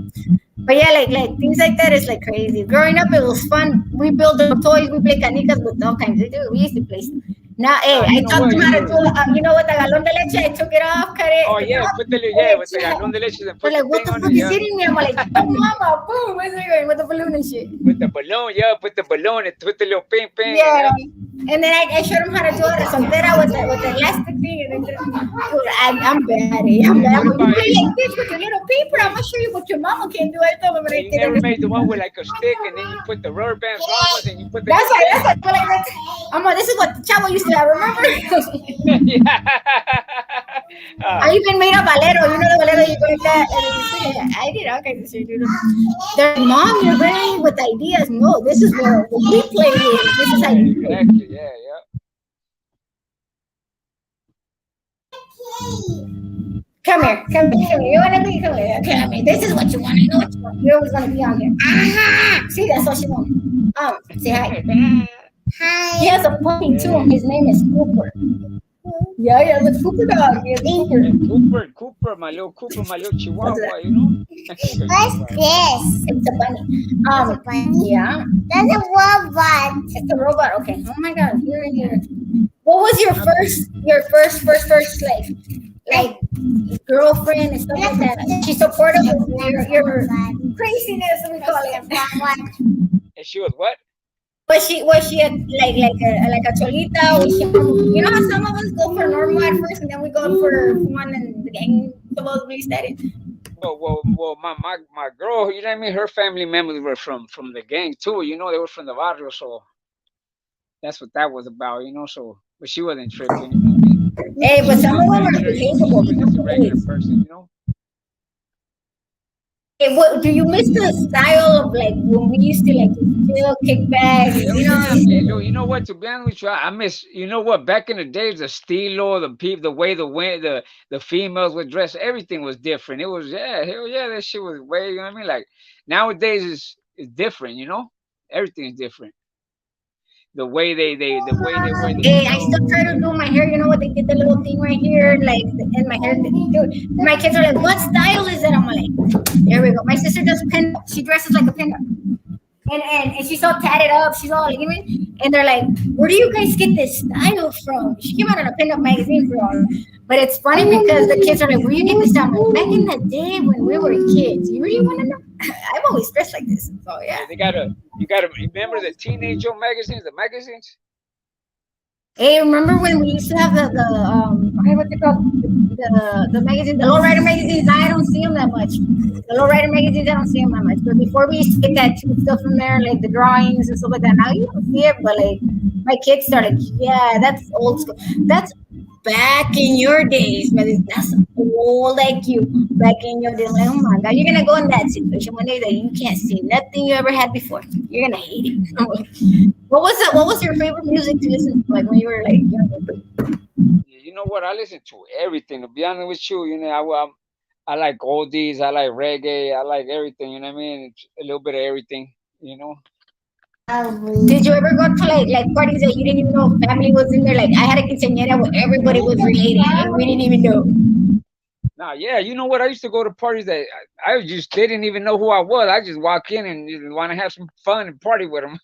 But yeah, like things like that is like crazy. Growing up, it was fun. We built our toys. We play canicas with all kinds. We used to play. Now, hey, I taught them how to do. You know what? The galón de leche. I took it off, cut it. Oh yeah, with the galón de leche and put They're the like, what thing the on fuck it. is Yeah. hitting me? I'm like, oh, mama, boom, what's it going with the balloon and shit? With the balloon, yeah, put the balloon and put the little ping. Yeah. And then I showed him how to do it. Soltera with the elastic thing. And then, I'm bad. I'm bad. When you play like this with your little paper, I'm not sure what your mama can do. I told him, And you never made the one with like a stick and then you put the rubber bands on and you put the. That's why. Like, this is what the chavo used to have. Remember? I even made a valero. You know the valero you go like that. I did all kinds of shit. They're like, mom, you're bringing with ideas. No, this is what we play with. This is how you play. Exactly. Yeah. Come here. You want to be? Come here. This is what you want. I know what you want. You always want to be on here. See, that's what she wants. Say hi. Hi. He has a puppy too. His name is Cooper. Yeah, the Cooper dog. Yeah, Cooper, my little chihuahua, you know. What's this? It's a bunny. Yeah. That's a robot. It's a robot. Okay. Oh my God. Here. What was your first like girlfriend and stuff like that? She's supportive of your craziness, we call it. And she was what? Was she like a cholita? Was she, you know how some of us go for normal at first and then we go for one and the gang supposedly started? Well, my girl, you know what I mean? Her family members were from the gang too, you know, they were from the barrio, so that's what that was about, you know, so but she wasn't tripping, you know what I mean? Hey, but some of them are behavable. She was just a regular person, you know. Hey, what do you miss the style of like when we used to like chill, kick back, You know what? To be honest with you, I miss. You know what? Back in the days, the stilo, the people, the way the females would dress, everything was different. It was hell yeah, that shit was way. You know what I mean? Like nowadays is different. You know, everything is different. The way they wear. Hey, I still try to do my hair. You know what? They did the little thing right here, like, and my hair. Dude, my kids are like, "What style is it?" I'm like, "There we go." My sister does pin. She dresses like a pin. And she's all tatted up. She's all even. And they're like, "Where do you guys get this style from?" She came out in a pin-up magazine for all. But it's funny because the kids are like, "Where do you get this style?" Like, back in the day when we were kids, you really want to know? I've always dressed like this. So yeah. You gotta remember the teenage magazines, the magazines. Hey, remember when we used to have what's it called? The magazine, the lowrider magazines? I don't see them that much. The lowrider magazines, I don't see them that much. But before we used to get that stuff from there, like the drawings and stuff like that. Now you don't see it, but like my kids started, yeah, that's old school. That's back in your days, man. That's old like you. Back in your days, like, oh my God, you're gonna go in that situation one day that you can't see nothing you ever had before. You're gonna hate it. What was your favorite music to listen to, like when you were like younger? You know what? I listen to everything. To be honest with you, you know, I like oldies, I like reggae, I like everything. You know what I mean? It's a little bit of everything. you know. Did you ever go to like parties that you didn't even know family was in there? Like I had a quinceañera where everybody was related and we didn't even know. Nah, yeah, you know what? I used to go to parties that I just didn't even know who I was. I just walk in and just want to have some fun and party with them.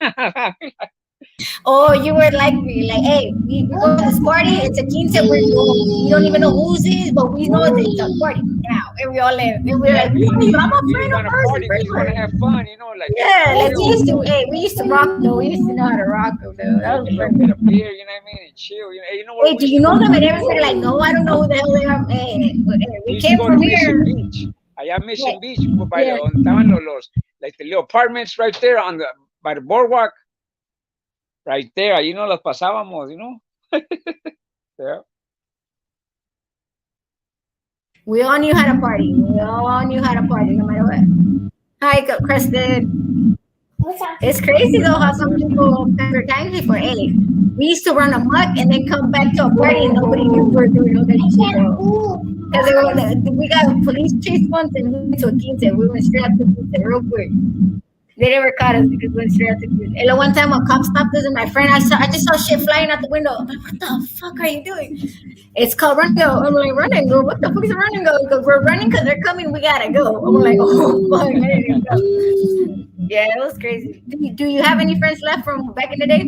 Oh, you were like me, like, hey, we go to this party, it's a quince, we don't even know whose it is, but we know it's a party now. And we all live. And we're like, I'm a friend of ours. Party, we just want to have fun, you know, like like we used to rock though. We used to know how to rock though. That was a little bit of beer, you know what I mean, and chill. You know, hey, you know what? Hey, do you know them? And everybody like, no, I don't know who the hell they are. Hey, we came from here. Allá Mission Beach, by the estaban los like the little apartments right there on the by the boardwalk. Right there, you know, las pasábamos, you know. Yeah. We all knew how to party. We all knew how to party, no matter what. Hi, Kristen. It's crazy though how some people remember times before. Hey, we used to run amok and then come back to a party and nobody knew we were doing all that shit. Because we got a police chase once and we went to a quince. We went straight up to quince real quick. They never caught us because we went straight out the quince. And one time a cop stopped us and my friend, I just saw shit flying out the window. I'm like, what the fuck are you doing? It's called run go. I'm like, run and go. What the fuck is run and go? Because we're running because they're coming. We gotta go. I'm like, oh fuck. Yeah, it was crazy. Do you have any friends left from back in the day?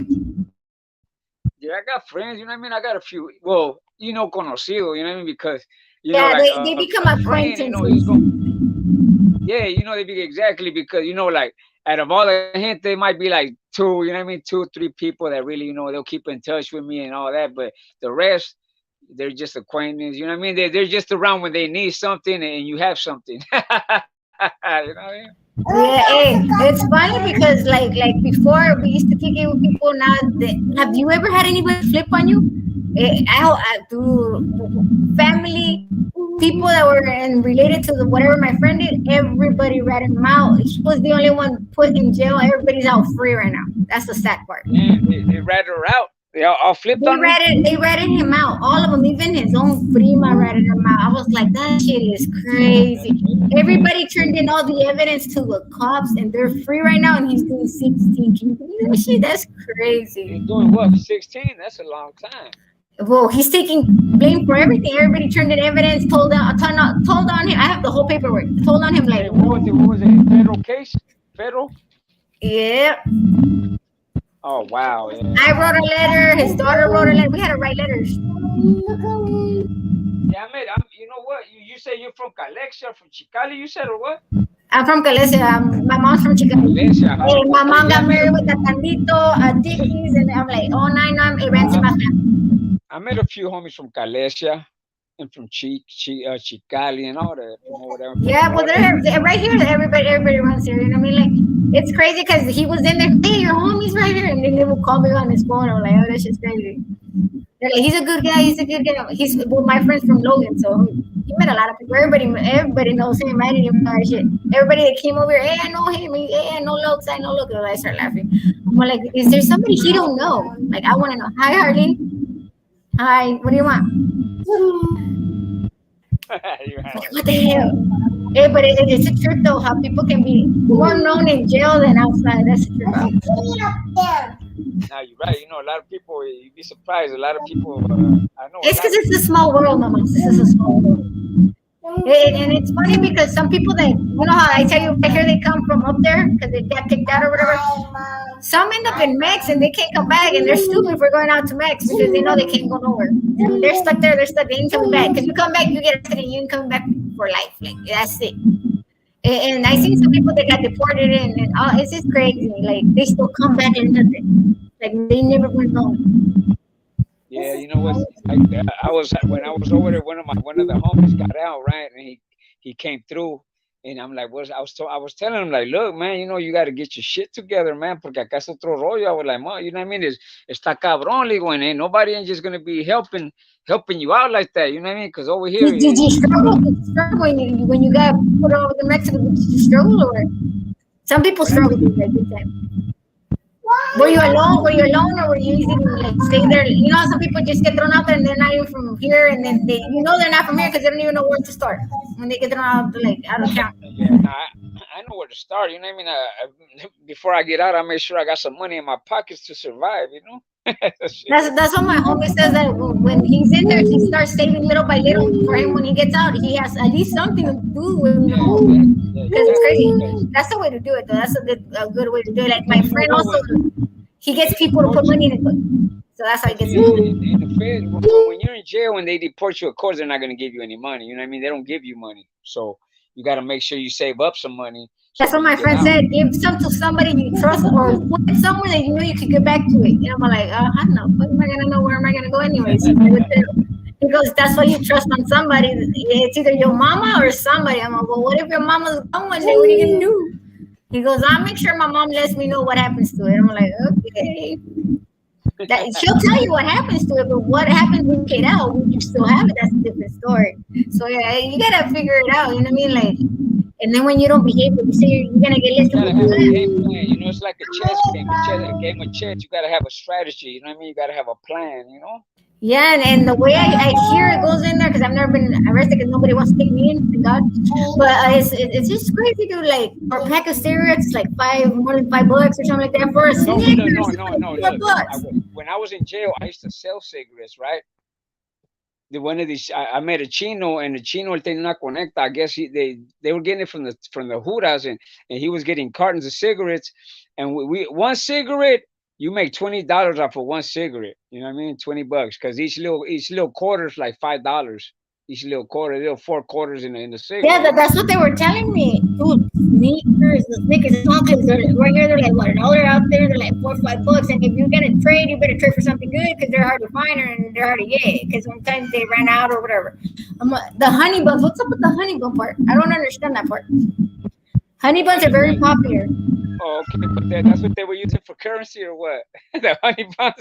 Yeah, I got friends. You know what I mean? I got a few. Well, you know, conocido. You know what I mean? Because you know, like, they become acquaintances. Yeah, you know, they be exactly because you know, like out of all the gente, they might be like two. You know what I mean? 2 or 3 people that really, you know, they'll keep in touch with me and all that. But the rest, they're just acquaintances. You know what I mean? They're just around when they need something and you have something. You know what I mean? Yeah, hey, it's funny because like before we used to kick it with people. Now, have you ever had anybody flip on you? I do family people that were related to whatever my friend did. Everybody ratted him out. He was the only one put in jail. Everybody's out free right now. That's the sad part. Yeah, they ratted her out. They all flipped on him. They ratted him out. All of them, even his own prima ratted him out. I was like, that shit is crazy. Everybody turned in all the evidence to the cops, and they're free right now. And he's doing 16. Can you believe that shit? That's crazy. He's doing what? 16? That's a long time. Well, he's taking blame for everything. Everybody turned in evidence, told on him. I have the whole paperwork. Told on him like. What was it? Federal case? Federal? Yeah. Oh wow! Yeah. I wrote a letter. His daughter wrote a letter. We had to write letters. Yeah, man. You know what? You say you're from Calexia, from Chicali. You said or what? I'm from Calexia. My mom's from Chicali. Hey, my mom got married with a Tandito, a Dickies, and I'm like, oh, 9 it ran to my family. I met a few homies from Calexia and from Chicali and all that. Yeah, well, they're right here. Everybody runs here. You know what I mean? Like, it's crazy because he was in there. Hey, your homie's right here, and then they would call me on his phone. I'm like, oh, that's just crazy. They're like, he's a good guy. He's well, my friend's from Logan, so he met a lot of people. Everybody knows him. I didn't even know that shit. Everybody that came over, hey, I know him. Hey, I know Lux. I know Lux. I start laughing. I'm like, is there somebody he don't know? Like, I want to know. Hi, Harley. Hi. What do you want? Like, what the hell? Hey, but it's a truth though, how people can be more known in jail than outside. That's the truth. Now you're right. You know, a lot of people, you'd be surprised. A lot of people, I know. It's because it's a small world, Mama. This is a small world. And it's funny because some people that, you know how I tell you, I hear they come from up there because they got kicked out or whatever. Some end up in Mex and they can't come back, and they're stupid for going out to Mex because they know they can't go nowhere. They're stuck there. They ain't coming back. Because you come back, you get arrested, and you ain't coming back for life. Like, that's it. And I see some people that got deported and it's just crazy. Like, they still come back and nothing. Like, they never went home. Yeah, you know what? When I was over there, one of the homies got out, right, and he came through, and I'm like, I was telling him like, look, man, you know, you got to get your shit together, man, porque acá es otro rollo. I was like, man, you know what I mean? Está cabrón, le digo, and nobody ain't just gonna be helping you out like that, you know what I mean? Because over here, did you struggle when you got put over to Mexico? Did you struggle, or some people struggle with that good time? Were you alone, or were you easy to like stay there? You know, some people just get thrown out there and they're not even from here, and then they're not from here because they don't even know where to start when they get thrown out, like, out of town. Yeah, I I know where to start. You know what I mean? Before I get out, I make sure I got some money in my pockets to survive. You know. That's what my homie says, that when he's in there, he starts saving little by little. For him, when he gets out, he has at least something to do with the whole. Because it's crazy. That's the way to do it, though. That's a good way to do it. Like my friend also, he gets people to put money in it. So that's how he gets it. In the Fed, when you're in jail and they deport you, of course they're not going to give you any money. You know what I mean? They don't give you money, so you got to make sure you save up some money. That's what my friend said. Give some to somebody you trust, or put it somewhere that you know you could get back to it. You know, I'm like, I don't know. What am I gonna know? Where am I gonna go anyways? Because that's why you trust on somebody. It's either your mama or somebody. I'm like, well, what if your mama's gone one day? What are you gonna do? He goes, I'll make sure my mom lets me know what happens to it. I'm like, okay. She'll tell you what happens to it, but what happens when you get out, when you still have it, that's a different story. So yeah, you gotta figure it out. You know what I mean? Like, and then when you don't behave, you say you're gonna get listed. You gotta have a game plan. You know, it's like a chess game. A game of chess. You gotta have a strategy. You know what I mean? You gotta have a plan. You know. Yeah, and the way I hear it goes in there, because I've never been arrested, because nobody wants to take me in, thank God. But it's just crazy, dude. Like, a pack of cigarettes, like more than $5 or something like that for a Snickers. No. Look, when I was in jail, I used to sell cigarettes, right? One of these, I met a Chino, and the Chino el tenía una conecta. I guess they were getting it from the Juras, and he was getting cartons of cigarettes, and we one cigarette. You make $20 off of one cigarette. You know what I mean? $20, because each little quarter is like $5. Each little quarter, little 4 quarters in the cigarette. Yeah, that's what they were telling me. Dude, the Snickers, chocolates, right here, they're like, what, $1 out there? They're like $4 or $5. And if you're going to trade, you better trade for something good, because they're hard to find and they're hard to get, because sometimes they ran out or whatever. The honey buns, what's up with the honey bun part? I don't understand that part. Honey buns are very popular. Oh, okay, but that's what they were using for currency, or what? The honey buns.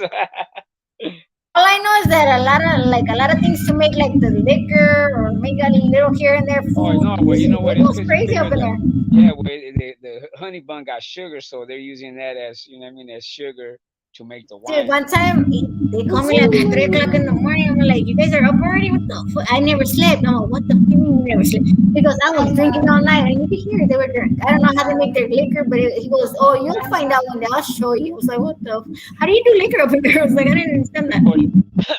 All I know is that a lot of things to make, like the liquor, or make a little here and there food. Oh no, well, you know what? It's crazy up in there. Yeah, well, the honey bun got sugar, so they're using that as, you know what I mean, as sugar to make the wine. Dude, one time they called me like at 3 o'clock in the morning. I'm like, you guys are up already? What the fuck? I never slept. I'm like, what the fuck you never slept? Because I was drinking all night, and you could hear they were drinking. I don't know how they make their liquor, but he goes, oh, you'll find out one day. I'll show you. I was like, what the? How do you do liquor up in there? I was like, I didn't understand that.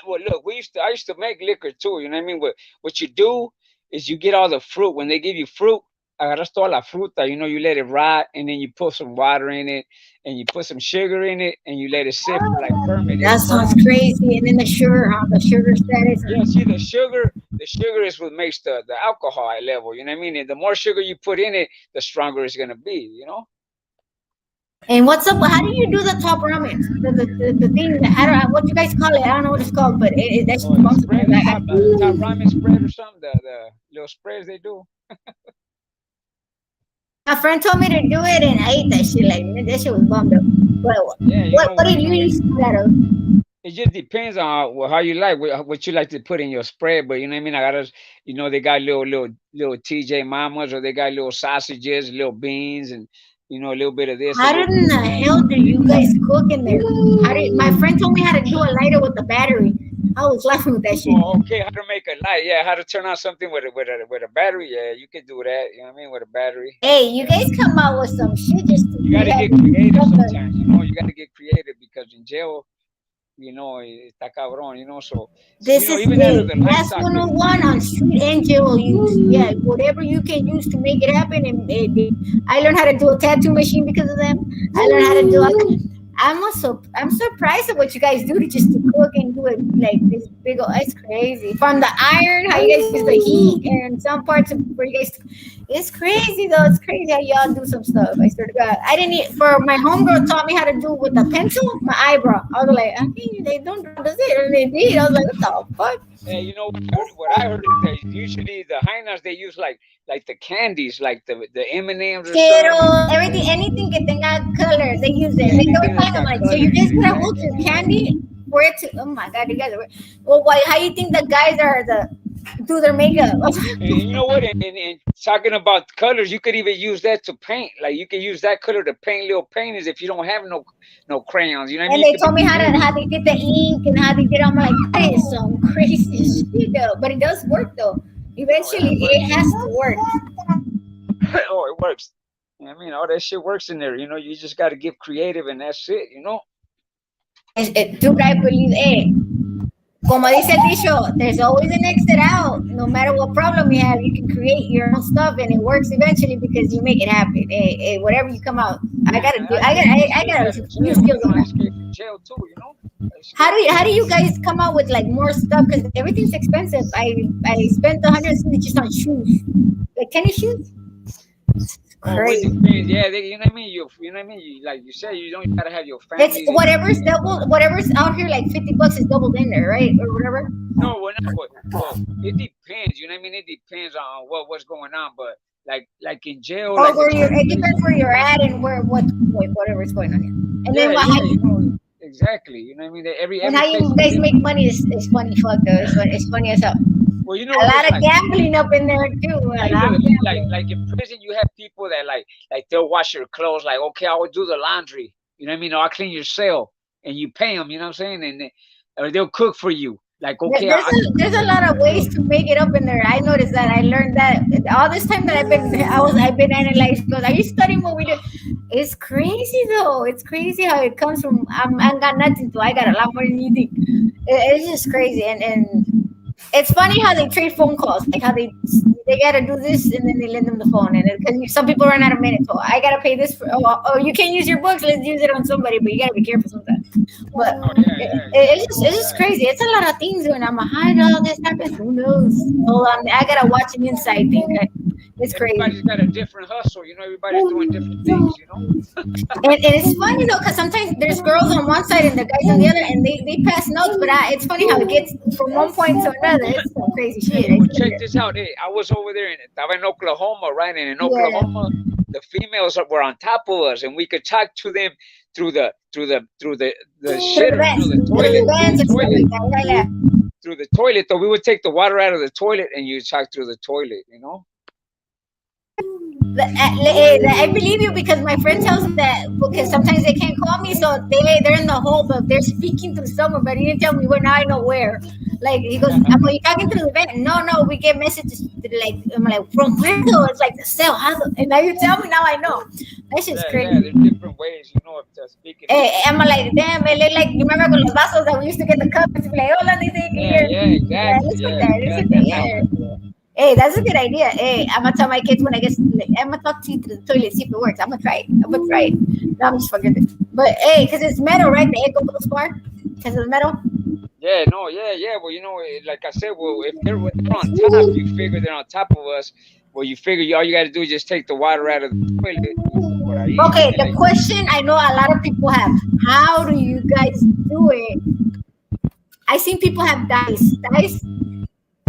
Well, look, I used to make liquor too. You know what I mean? What you do is you get all the fruit. When they give you fruit, agarras toda la fruta, you know, you let it rot, and then you put some water in it, and you put some sugar in it, and you let it sit for like ferment. That sounds crazy. And then the sugar, the sugar status. Yeah, see, the sugar is what makes the alcohol level. You know what I mean? And the more sugar you put in it, the stronger it's gonna be. You know. And what's up? How do you do the top ramen? The thing that, I don't know what you guys call it. I don't know what it's called, but that's top ramen spread or something. The little spreads they do. My friend told me to do it, and I ate that shit. Like, that shit was bummed up. But yeah, what did you use that of? It just depends on how you like, what you like to put in your spread. But you know what I mean? I gotta, you know, they got little TJ mamas, or they got little sausages, little beans, and you know, a little bit of this. How in the hell do you guys cook in there? My friend told me how to do a lighter with the battery. I was laughing with that shit. Oh, okay, how to make a light? Yeah, how to turn on something with a battery? Yeah, you can do that. You know what I mean, with a battery. Hey, you guys come out with some shit. You gotta get creative sometimes. You know, you gotta get creative, because in jail, you know, está cabrón. You know, so this you know, is even that's 101 on street and jail use. Yeah, whatever you can use to make it happen. And I learned how to do a tattoo machine because of them. I learned how to do. I'm surprised at what you guys do to cook and do it like this big. It's crazy. From the iron, how you guys use the heat, and some parts of where you guys. It's crazy though. It's crazy how y'all do some stuff. I swear to God. I didn't. For my homegirl taught me how to do with a pencil my eyebrow. I was like, they don't do it, and they did. I was like, what the fuck? Hey, you know what I heard is that usually the hyenas, they use like the candies, like the M&Ms or something. Everything, anything que tenga colors, they use it. Like, they were talking like, so you guys gotta hold your candy for it to. Oh my God, you guys are. Well, why? How you think the guys do their makeup? And you know what? And talking about colors, you could even use that to paint. Like, you can use that color to paint little paintings if you don't have no crayons. You know what I mean? And they told me how they get the ink and how they get. I'm like, that is some crazy shit though. But it does work though. Eventually, it has to work. Oh, it works. know what I mean? All that shit works in there. You know, you just got to get creative, and that's it. You know. Dude, I believe, como dice el dicho, there's always an exit out. No matter what problem you have, you can create your own stuff, and it works eventually because you make it happen. Whatever you come out, I gotta do. I gotta new skills on that. Jail too. You know. How do you guys come out with like more stuff? Because everything's expensive. I spent 100 just on shoes, like tennis shoes. Crazy. Yeah, you know what I mean. You know what I mean. Like you said, you gotta have your family. It's whatever's double, whatever's out here like $50 is doubled in there, right, or whatever. No, well, it depends. You know what I mean. It depends on what's going on, but like in jail. Oh, like it depends where you're at and whatever's going on. And then exactly. You know what I mean. Every how you guys make money is funny. Fuck though, it's funny as hell. Well, you know, a lot of gambling up in there too. Like in prison, you have people that like they'll wash your clothes. Like, okay, I will do the laundry. You know what I mean? Or I'll clean your cell, and you pay them. You know what I'm saying? Or they'll cook for you. Like, okay, there's a lot of ways to make it up in there. I noticed that. I learned that all this time that I've been analyzing. Because are you studying what we do? It's crazy though. It's crazy how it comes from. I got nothing to. I got a lot more than you think. It's just crazy and. It's funny how they trade phone calls, like how they gotta do this and then they lend them the phone, and because some people run out of minutes. So I gotta pay this for. Oh, you can't use your books. Let's use it on somebody, but you gotta be careful sometimes. But it's just crazy. It's a lot of things when I'm behind all this happens. Who knows? Hold on, I gotta watch an inside thing. It's crazy. Everybody's got a different hustle, you know. Everybody's doing different things, you know. and it's funny though, because sometimes there's girls on one side and the guys on the other, and they pass notes. But it's funny how it gets from one point to another. It's some crazy shit. Well, check this out. Hey, I was over there in Oklahoma, right? And in Oklahoma, the females were on top of us, and we could talk to them through the shitter, through the toilet, through the toilet. Though we would take the water out of the toilet, and you talk through the toilet, you know. I believe you because my friend tells me that because sometimes they can't call me, so they're in the hole, but they're speaking through someone. But he didn't tell me where. Now I know where. Like he goes, "Are you talking through the vent?" No, we get messages like I'm like from where though? It's like the cell. And now you tell me, now I know. That's just crazy. Yeah, there's different ways, you know, of speaking. I'm like, damn, like you remember con los vasos that we used to get the cups and be like, hola, yeah. Hey, that's a good idea. Hey, I'm gonna tell my kids when I get. I'm gonna talk to you through the toilet, see if it works. I'm gonna try it. No, I'm just fucking it. But hey, because it's metal, right? The echo goes far because of the metal. Yeah. Well, you know, like I said, well, if they're on top, you figure they're on top of us. Well, you figure all you got to do is just take the water out of the toilet. Okay, the question I know a lot of people have: how do you guys do it? I seen people have dice.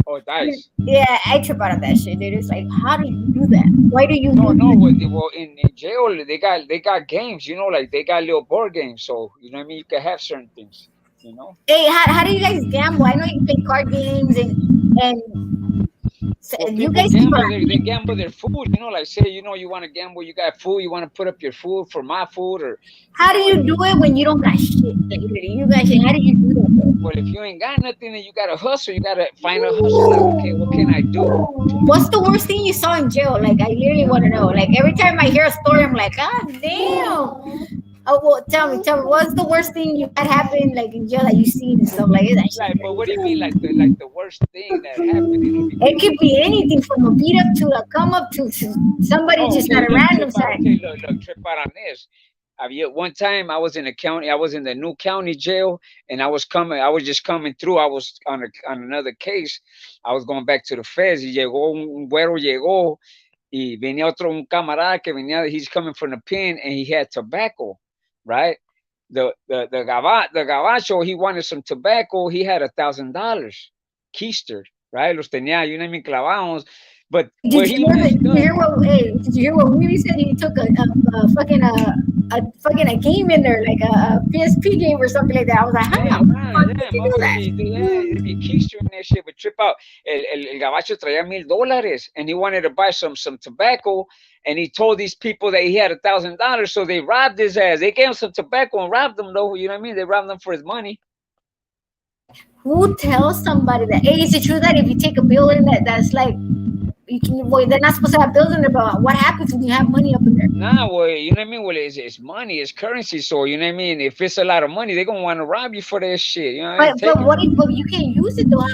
Oh, dice. Yeah, I trip out of that shit. They're just like, how do you do that? Why do you? No. Well, in jail they got games. You know, like they got little board games. So you know what I mean. You can have certain things. You know. Hey, how do you guys gamble? I know you play card games and you guys they gamble their food. You know, like say you want to gamble. You got food. You want to put up your food for my food or. How do you do it when you don't got shit? You guys, how do you do that? Well, if you ain't got nothing, then you gotta hustle. You gotta find a hustle. Like, okay, what can I do? What's the worst thing you saw in jail? Like, I literally want to know. Like, every time I hear a story, I'm like, God damn. Oh, well, tell me, what's the worst thing you had happen like in jail that you seen and stuff like that? Right, but what do you mean, like the worst thing that happened? It could be anything from a beat up to a come up to somebody just at a random side. Okay, look, trip out on this. One time I was in the new county jail, and I was just coming through. I was on another case. I was going back to the feds. Y llegó un güero y venía un camarada que venía. He's coming from the pen, and he had tobacco, right? The gabacho, he wanted some tobacco. He had $1,000 keistered, right? Los tenía, you know what I mean, clavados. But did you hear what Weeby said? He took a game in there, like a PSP game or something like that. I was like, how did you do that? Yeah, keystering that shit, but trip out. El gabacho traía $1,000, and he wanted to buy some tobacco, and he told these people that he had $1,000, so they robbed his ass. They gave him some tobacco and robbed him, though. You know what I mean? They robbed him for his money. Who tells somebody that? Hey, is it true that if you take a bill in that's like they're not supposed to have bills in there, but what happens when you have money up in there? Nah, well, you know what I mean? Well, it's money, it's currency. So, you know what I mean? If it's a lot of money, they're going to want to rob you for that shit. You know what I mean? But but you can't use it though.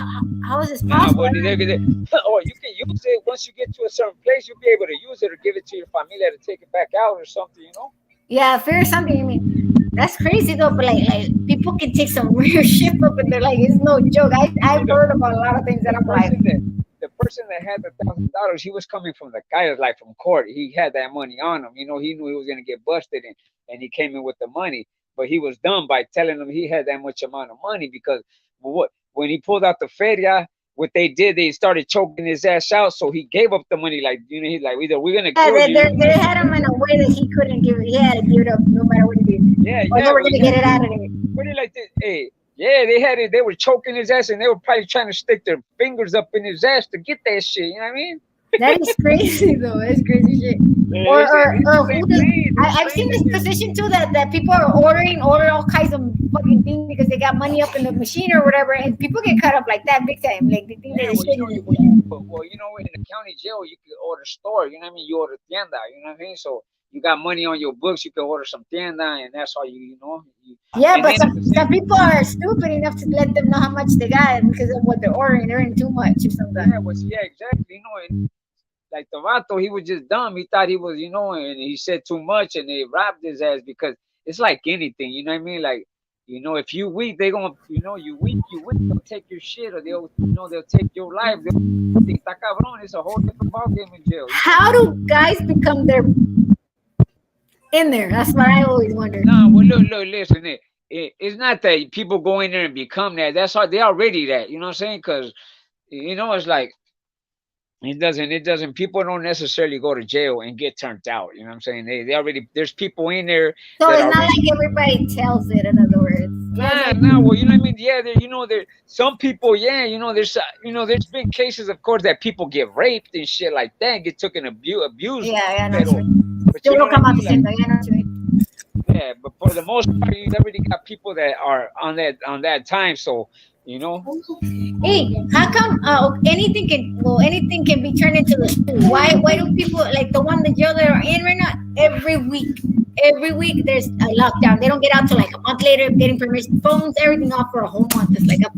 How is this Nah, possible? well, or you can use it once you get to a certain place, you'll be able to use it or give it to your familia to take it back out or something, you know? Yeah, fair something. I mean, that's crazy though. But like people can take some weird shit up and they're like, it's no joke. I've heard about a lot of things that I'm like. The person that had the $1,000, he was coming from the guy like from court. He had that money on him. You know, he knew he was gonna get busted, and he came in with the money. But he was dumb by telling him he had that much amount of money because when he pulled out the feria, what they did, they started choking his ass out. So he gave up the money. Like, you know, he's like, either we're gonna kill you. They had him in a way that he couldn't give it. He had to give it up no matter what he did. Yeah, or they were gonna get it out of there. Pretty like this. Hey, yeah, they had it. They were choking his ass, and they were probably trying to stick their fingers up in his ass to get that shit. You know what I mean? That is crazy, though. That's crazy shit. I've seen this position too that people are ordering all kinds of fucking things because they got money up in the machine or whatever, and people get cut up like that big time. Like they think that shit. Well, you know, in the county jail, you can order store. You know what I mean? You order tienda. You know what I mean? So you got money on your books, you can order some tienda, and that's all you know. Yeah, but some people are stupid enough to let them know how much they got because of what they're ordering. They're in too much or something. Yeah, exactly. You know, and like the vato, he was just dumb. He thought he was, you know, and he said too much, and they robbed his ass because it's like anything. You know what I mean? Like, you know, if you weak, they gonna, you know, you weak, they'll take your shit, or they'll take your life. It's a whole different ballgame in jail. How do guys become their in there? That's what I always wonder. No, well, look, listen, it's not that people go in there and become that. That's how they already that. You know what I'm saying? Because, you know, it's like it doesn't. People don't necessarily go to jail and get turned out. You know what I'm saying? They already, there's people in there. So it's not like everybody tells it. In other words. Nah. Well, you know what I mean? Yeah, there's some people. Yeah, there's been cases, of course, that people get raped and shit like that, and get taken abused. Yeah, but you know what I mean? Yeah, but for the most part, you already got people that are on that time. So, you know. Hey, how come anything can be turned into the school? Why do people like the one the jail they are in right now? Every week there's a lockdown. They don't get out till like a month later, getting permission, phones, everything off for a whole month. It's like a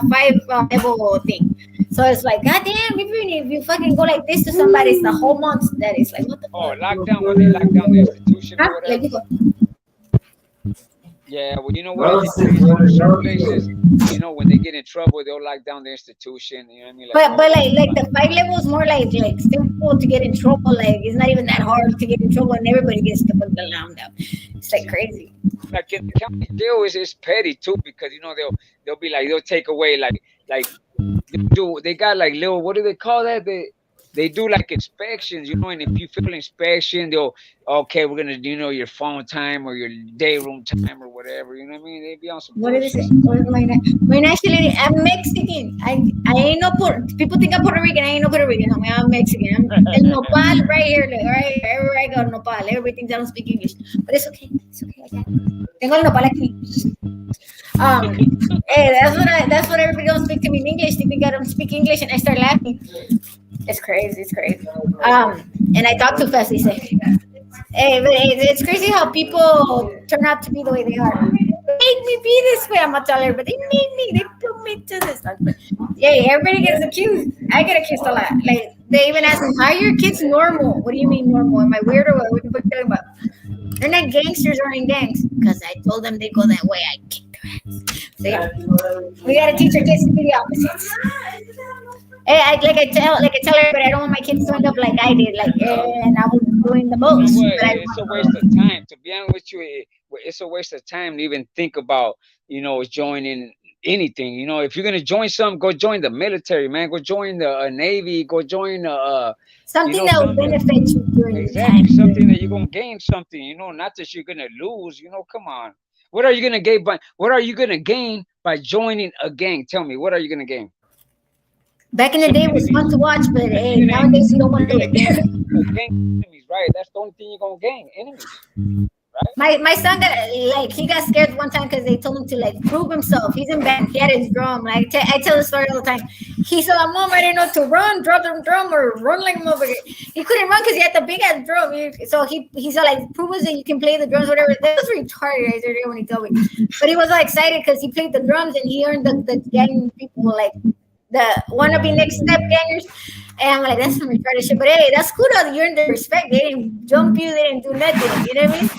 five level thing. So it's like, goddamn, even if you fucking go like this to somebody, it's the whole month that is like, what the fuck? Lockdown when they lock down the institution or whatever. Yeah, well, you know what? Certain places, you know, when they get in trouble, they'll lock down the institution. You know what I mean? But like the 5 level is more like simple to get in trouble. Like it's not even that hard to get in trouble, and everybody gets the lockdown down. It's like crazy. Like in the county jail is petty too, because you know they'll be like, they'll take away like they got like little, what do they call that? They do like inspections, you know, and if you feel an inspection, okay, we're gonna, you know, your phone time or your day room time or whatever, you know what I mean? They be on some. What did it say? When actually I'm Mexican. I ain't no people think I'm Puerto Rican. I ain't no Puerto Rican. No, I'm Mexican. I'm El Nopal right here. Like, right, everywhere I go, Nopal. Everybody thinks I don't speak English, but it's okay. I got it. Tengo el Nopal aquí. Hey, that's what everybody don't speak to me in English. They think I don't speak English, and I start laughing. It's crazy. And I talk too fast. They say, "Hey, but it's crazy how people turn out to be the way they are. They make me be this way." I'm not telling everybody. They made me. They put me to this. But yeah, everybody gets accused. I get accused a lot. Like they even ask me, "How are your kids normal?" What do you mean normal? Am I weird or what? What are you talking about? They're not gangsters or in gangs because I told them they go that way. I kick their ass. So yeah, we gotta teach our kids to be the opposites. Hey, I tell everybody I don't want my kids to end up like I did, and I was doing the most. It's a waste of time. To be honest with you, it's a waste of time to even think about, you know, joining anything. You know, if you're gonna join something, go join the military, man. Go join the Navy. Go join something that will benefit you during exactly your time. Something that you're gonna gain something. You know, not that you're gonna lose. You know, come on. What are you gonna gain by joining a gang? Tell me, what are you gonna gain? Back in the day, it was fun to watch, but nowadays you don't want to do it. Gain enemies, right? That's the only thing you're gonna gain, enemies. My son got like he got scared one time because they told him to like prove himself. He's in band. He had his drum. Like I tell the story all the time. He said, "Mom, I didn't know to run, drop the drum, or run like a motherfucker." He couldn't run because he had the big ass drum. So he said like, "Prove us that you can play the drums, whatever." That was retarded. I said when he told me, but he was all excited because he played the drums and he earned the gang people like the wannabe next step gangers. And I'm like, that's some retarded shit. But hey, that's cool though. You earned the respect. They didn't jump you. They didn't do nothing. You know what I mean?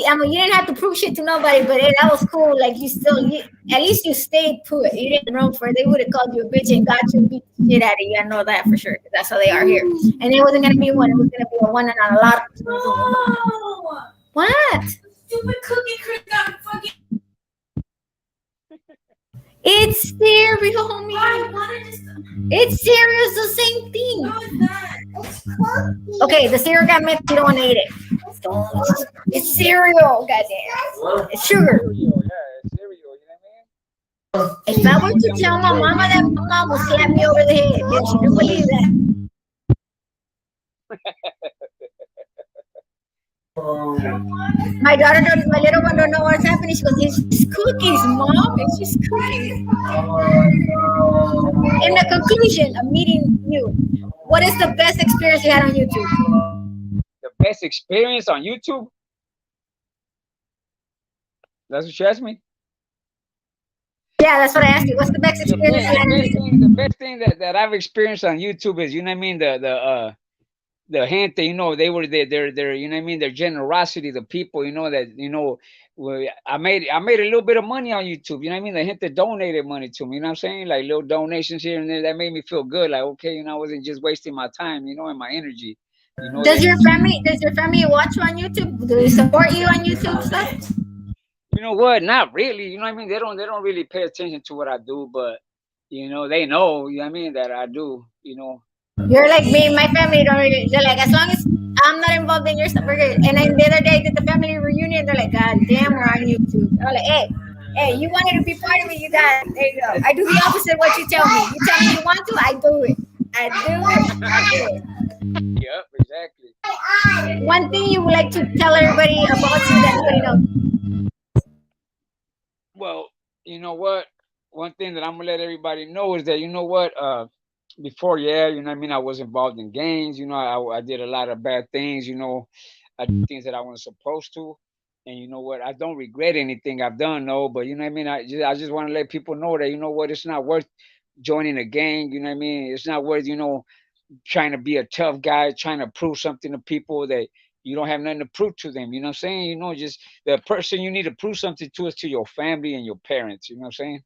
I mean, you didn't have to prove shit to nobody, but hey, that was cool. Like at least you stayed put. You didn't run for it. They would have called you a bitch and got you beat the shit out of you. I know that for sure. 'Cause that's how they are here. And it wasn't gonna be one. It was gonna be a one and on a lot. No. What? Stupid cookie Chris got fucking. It's cereal, homie. I wanted to. It's cereal. It's the same thing. No, it's not. Okay, the cereal got mixed. You don't want to eat it. It's cereal, goddamn. It's sugar. Cereal, yeah, it's cereal. You know what I mean? If I were to tell my mama that, my mom would slap me over the head. If she could believe that. My daughter doesn't, my little one don't know what's happening. She goes, "It's just cookies, Mom. It's just cookies." In the conclusion of meeting you, what is the best experience you had on YouTube? The best experience on YouTube? That's what you asked me? Yeah, that's what I asked you. What's the best experience you had on YouTube? The best thing that I've experienced on YouTube is, you know what I mean, the gente, you know, they're you know what I mean, their generosity, the people, you know, that, you know, I made a little bit of money on YouTube, you know what I mean? The gente donated money to me, you know what I'm saying? Like little donations here and there, that made me feel good. Like, okay, you know, I wasn't just wasting my time, you know, and my energy. You know, Does your family watch you on YouTube? Do they support you on YouTube stuff? you know what? Not really. You know what I mean? They don't really pay attention to what I do, but you know, they know, you know what I mean, that I do, you know. You're like me, my family don't really, they're like, as long as I'm not involved in your stuff, we're good. And then the other day I did the family reunion, they're like, God damn, we're on YouTube. I'm like, hey, you wanted to be part of it, you got it. There you go. I do the opposite of what you tell me. You tell me you want to, I do it. I do it. Yep, exactly. One thing you would like to tell everybody about you that nobody knows. Well, you know what? One thing that I'm gonna let everybody know is that, you know what, before, yeah, you know what I mean, I was involved in gangs, you know, I did a lot of bad things, you know, I did things that I wasn't supposed to. And you know what, I don't regret anything I've done, no, but you know what I mean, I just want to let people know that, you know what, it's not worth joining a gang, you know what I mean? It's not worth, you know, trying to be a tough guy, trying to prove something to people that you don't have nothing to prove to them. You know what I'm saying? You know, just the person you need to prove something to is to your family and your parents. You know what I'm saying?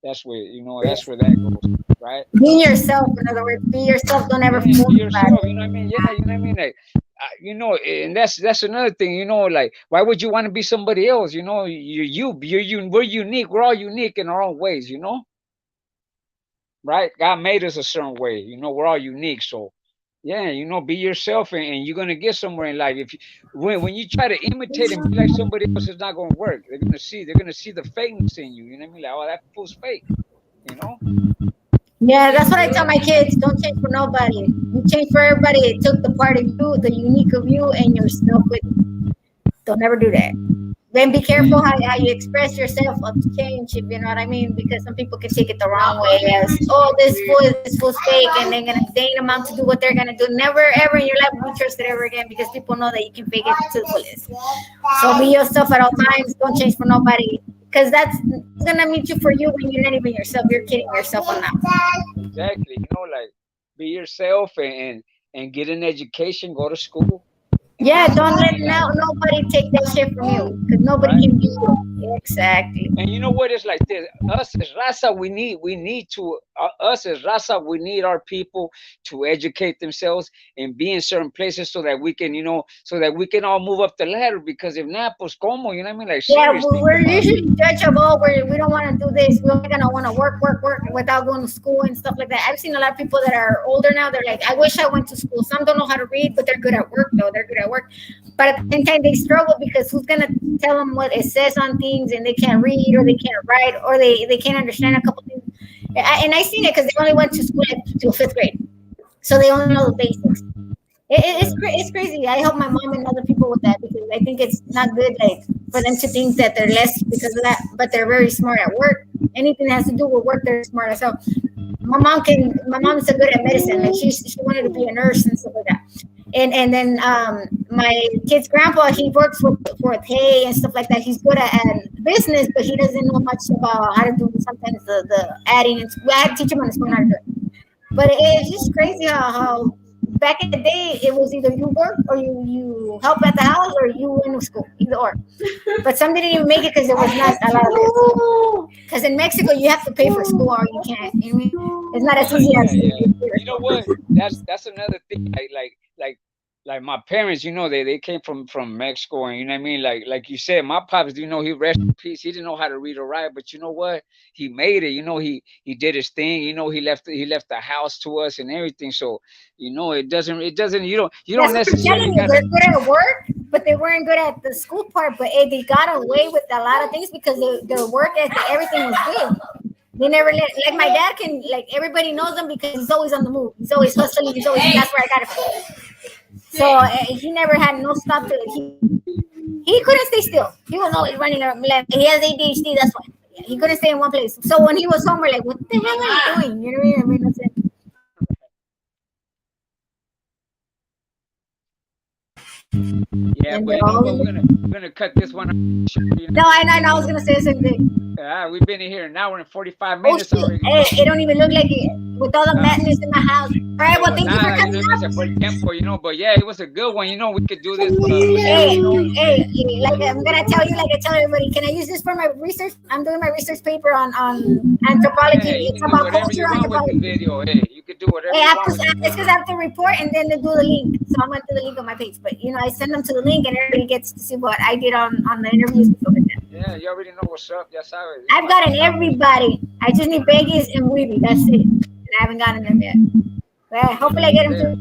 That's where, you know, that's where that goes, right? Be yourself, in other words, be yourself. Don't ever Yeah, fool be anybody. yourself. You know what I mean? Yeah, you know what I mean? Like, you know, and that's another thing. You know, like, why would you want to be somebody else? You know, we're unique. We're all unique in our own ways. You know, right? God made us a certain way. You know, we're all unique. So, yeah, you know, be yourself, and you're gonna get somewhere in life. If you, when you try to imitate and be like somebody else, it's not gonna work. They're gonna see the fakeness in you. You know what I mean? Like, oh, that fool's fake. You know? Yeah, that's what I tell my kids. Don't change for nobody. You change for everybody. It took the part of you, the unique of you, and yourself with you. Don't ever do that. Then be careful how you express yourself of change, if you know what I mean, because some people can take it the wrong way as, oh, this fool's fake, and they ain't amount to do what they're gonna do. Never ever in your life be trusted ever again, because people know that you can fake it to the fullest. So be yourself at all times. Don't change for nobody, because that's gonna meet you for you when you're not even yourself. You're kidding yourself on that. Exactly. You know, like, be yourself, and get an education. Go to school. Yeah, don't let nobody take that shit from you, because nobody Right. can be you. Exactly. And you know what? It's like this. Us as Raza, we need to, us as Raza, we need our people to educate themselves and be in certain places so that we can, you know, so that we can all move up the ladder. Because if not, pues como, you know what I mean? Like, Yeah, seriously. we're usually judgeable. We don't want to do this. We're only gonna want to work without going to school and stuff like that. I've seen a lot of people that are older now. They're like, I wish I went to school. Some don't know how to read, but they're good at work though. They're good at work. But at the same time, they struggle because who's gonna tell them what it says on things, and they can't read or they can't write or they can't understand a couple things. And I seen it because they only went to school till 5th grade, so they only know the basics. It's crazy. I help my mom and other people with that because I think it's not good, like for them to think that they're less because of that, but they're very smart at work. Anything that has to do with work, they're smart. So my mom's so good at medicine. Like she wanted to be a nurse and stuff like that. And then my kid's grandpa, he works for hay and stuff like that. He's good at business, but he doesn't know much about how to do sometimes the adding. And I had to teach him on the phone how to do it. But it's just crazy how back in the day it was either you work or you help at the house or you went to school, either or. But some didn't even make it because there was not a lot of this. Because in Mexico you have to pay for school or you can't. You know what I mean? It's not as easy as You know what? That's another thing. Like my parents, you know, they came from Mexico, and you know what I mean. Like you said, my pops, you know, he rest in peace. He didn't know how to read or write, but you know what? He made it. You know, he did his thing. You know, he left the house to us and everything. So you know, it doesn't. You don't That's what I'm telling necessarily you. gotta. They're good at work, but they weren't good at the school part. But they got away with a lot of things because their work ethic, everything was good. They never let, like my dad can, like everybody knows him because he's always on the move. He's always hustling. He's always, that's where I got it from. So he never had no stop to it. He couldn't stay still. He was always running around. He has ADHD, that's why. He couldn't stay in one place. So when he was home, we're like, what the hell are you doing? You know what I mean? That's it. Yeah, And but you know what? We're gonna cut this one. No, I know. I was gonna say the same thing. We've been in here an hour and 45 Oh minutes shit! already. It don't even look like it with all the madness in my house. All right, well, thank you for coming up. You know, but yeah, it was a good one. You know, we could do this. Hey, like I'm gonna tell you, like I tell everybody, can I use this for my research? I'm doing my research paper on anthropology. Hey, It's about culture anthropology. Video. Hey, you could do whatever Hey, you I want have with to, the it's because I have to report and then to do the link. So I'm gonna do the link on my page. But you know, I send them to the link and everybody gets to see what I did on the interviews and stuff like that. Yeah, you already know what's up. Ya sabes. I've gotten everybody. I just need Vegas and Weeby. That's it. And I haven't gotten them yet. But hopefully I get them too.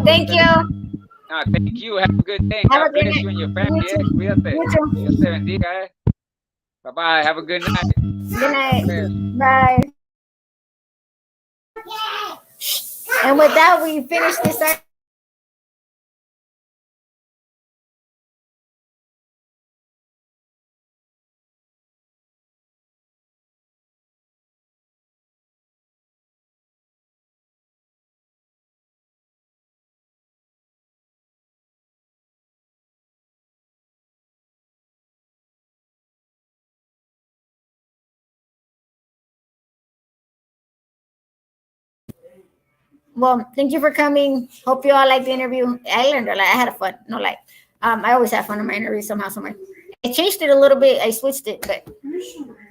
Thank you. Thank you. Have a good day. Have a God good bless night. you and your family. You too. Cuídate. You too. Dios te bendiga. Bye-bye. Have a good night. Good night. Bye. And with that, we finish this. Well, thank you for coming. Hope you all liked the interview. I learned a lot. I had fun. No lie. I always have fun in my interviews somehow, somewhere. I changed it a little bit. I switched it, but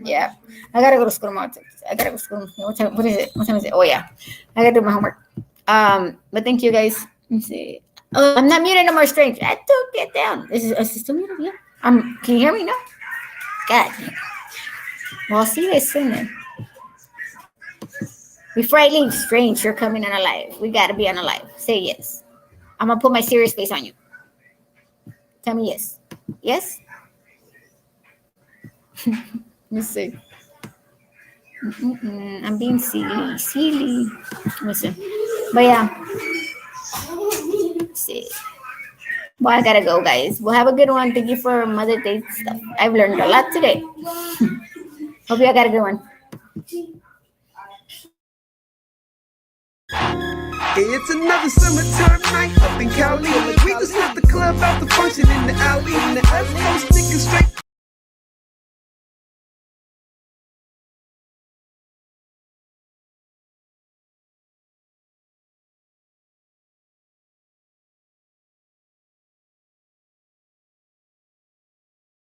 yeah. I gotta go to school tomorrow. I gotta go to school. What is it? What time is it? Oh yeah. I gotta do my homework. But thank you guys. Let me see. Oh, I'm not muted no more, strange. I took it down. Is it still muted? Yeah. Can you hear me now? God. Well, I'll see you guys soon then. Before I leave, strange, you're coming on a live. We got to be on a live. Say yes. I'm going to put my serious face on you. Tell me yes. Yes? Let's see. I'm being silly. Silly. Listen. But yeah. Let's see. Well, I got to go, guys. We'll have a good one. Thank you for Mother Day stuff. I've learned a lot today. Hope you all got a good one. Hey, it's another summertime night up in Cali. We just left the club out the function in the alley. And the West Coast niggas straight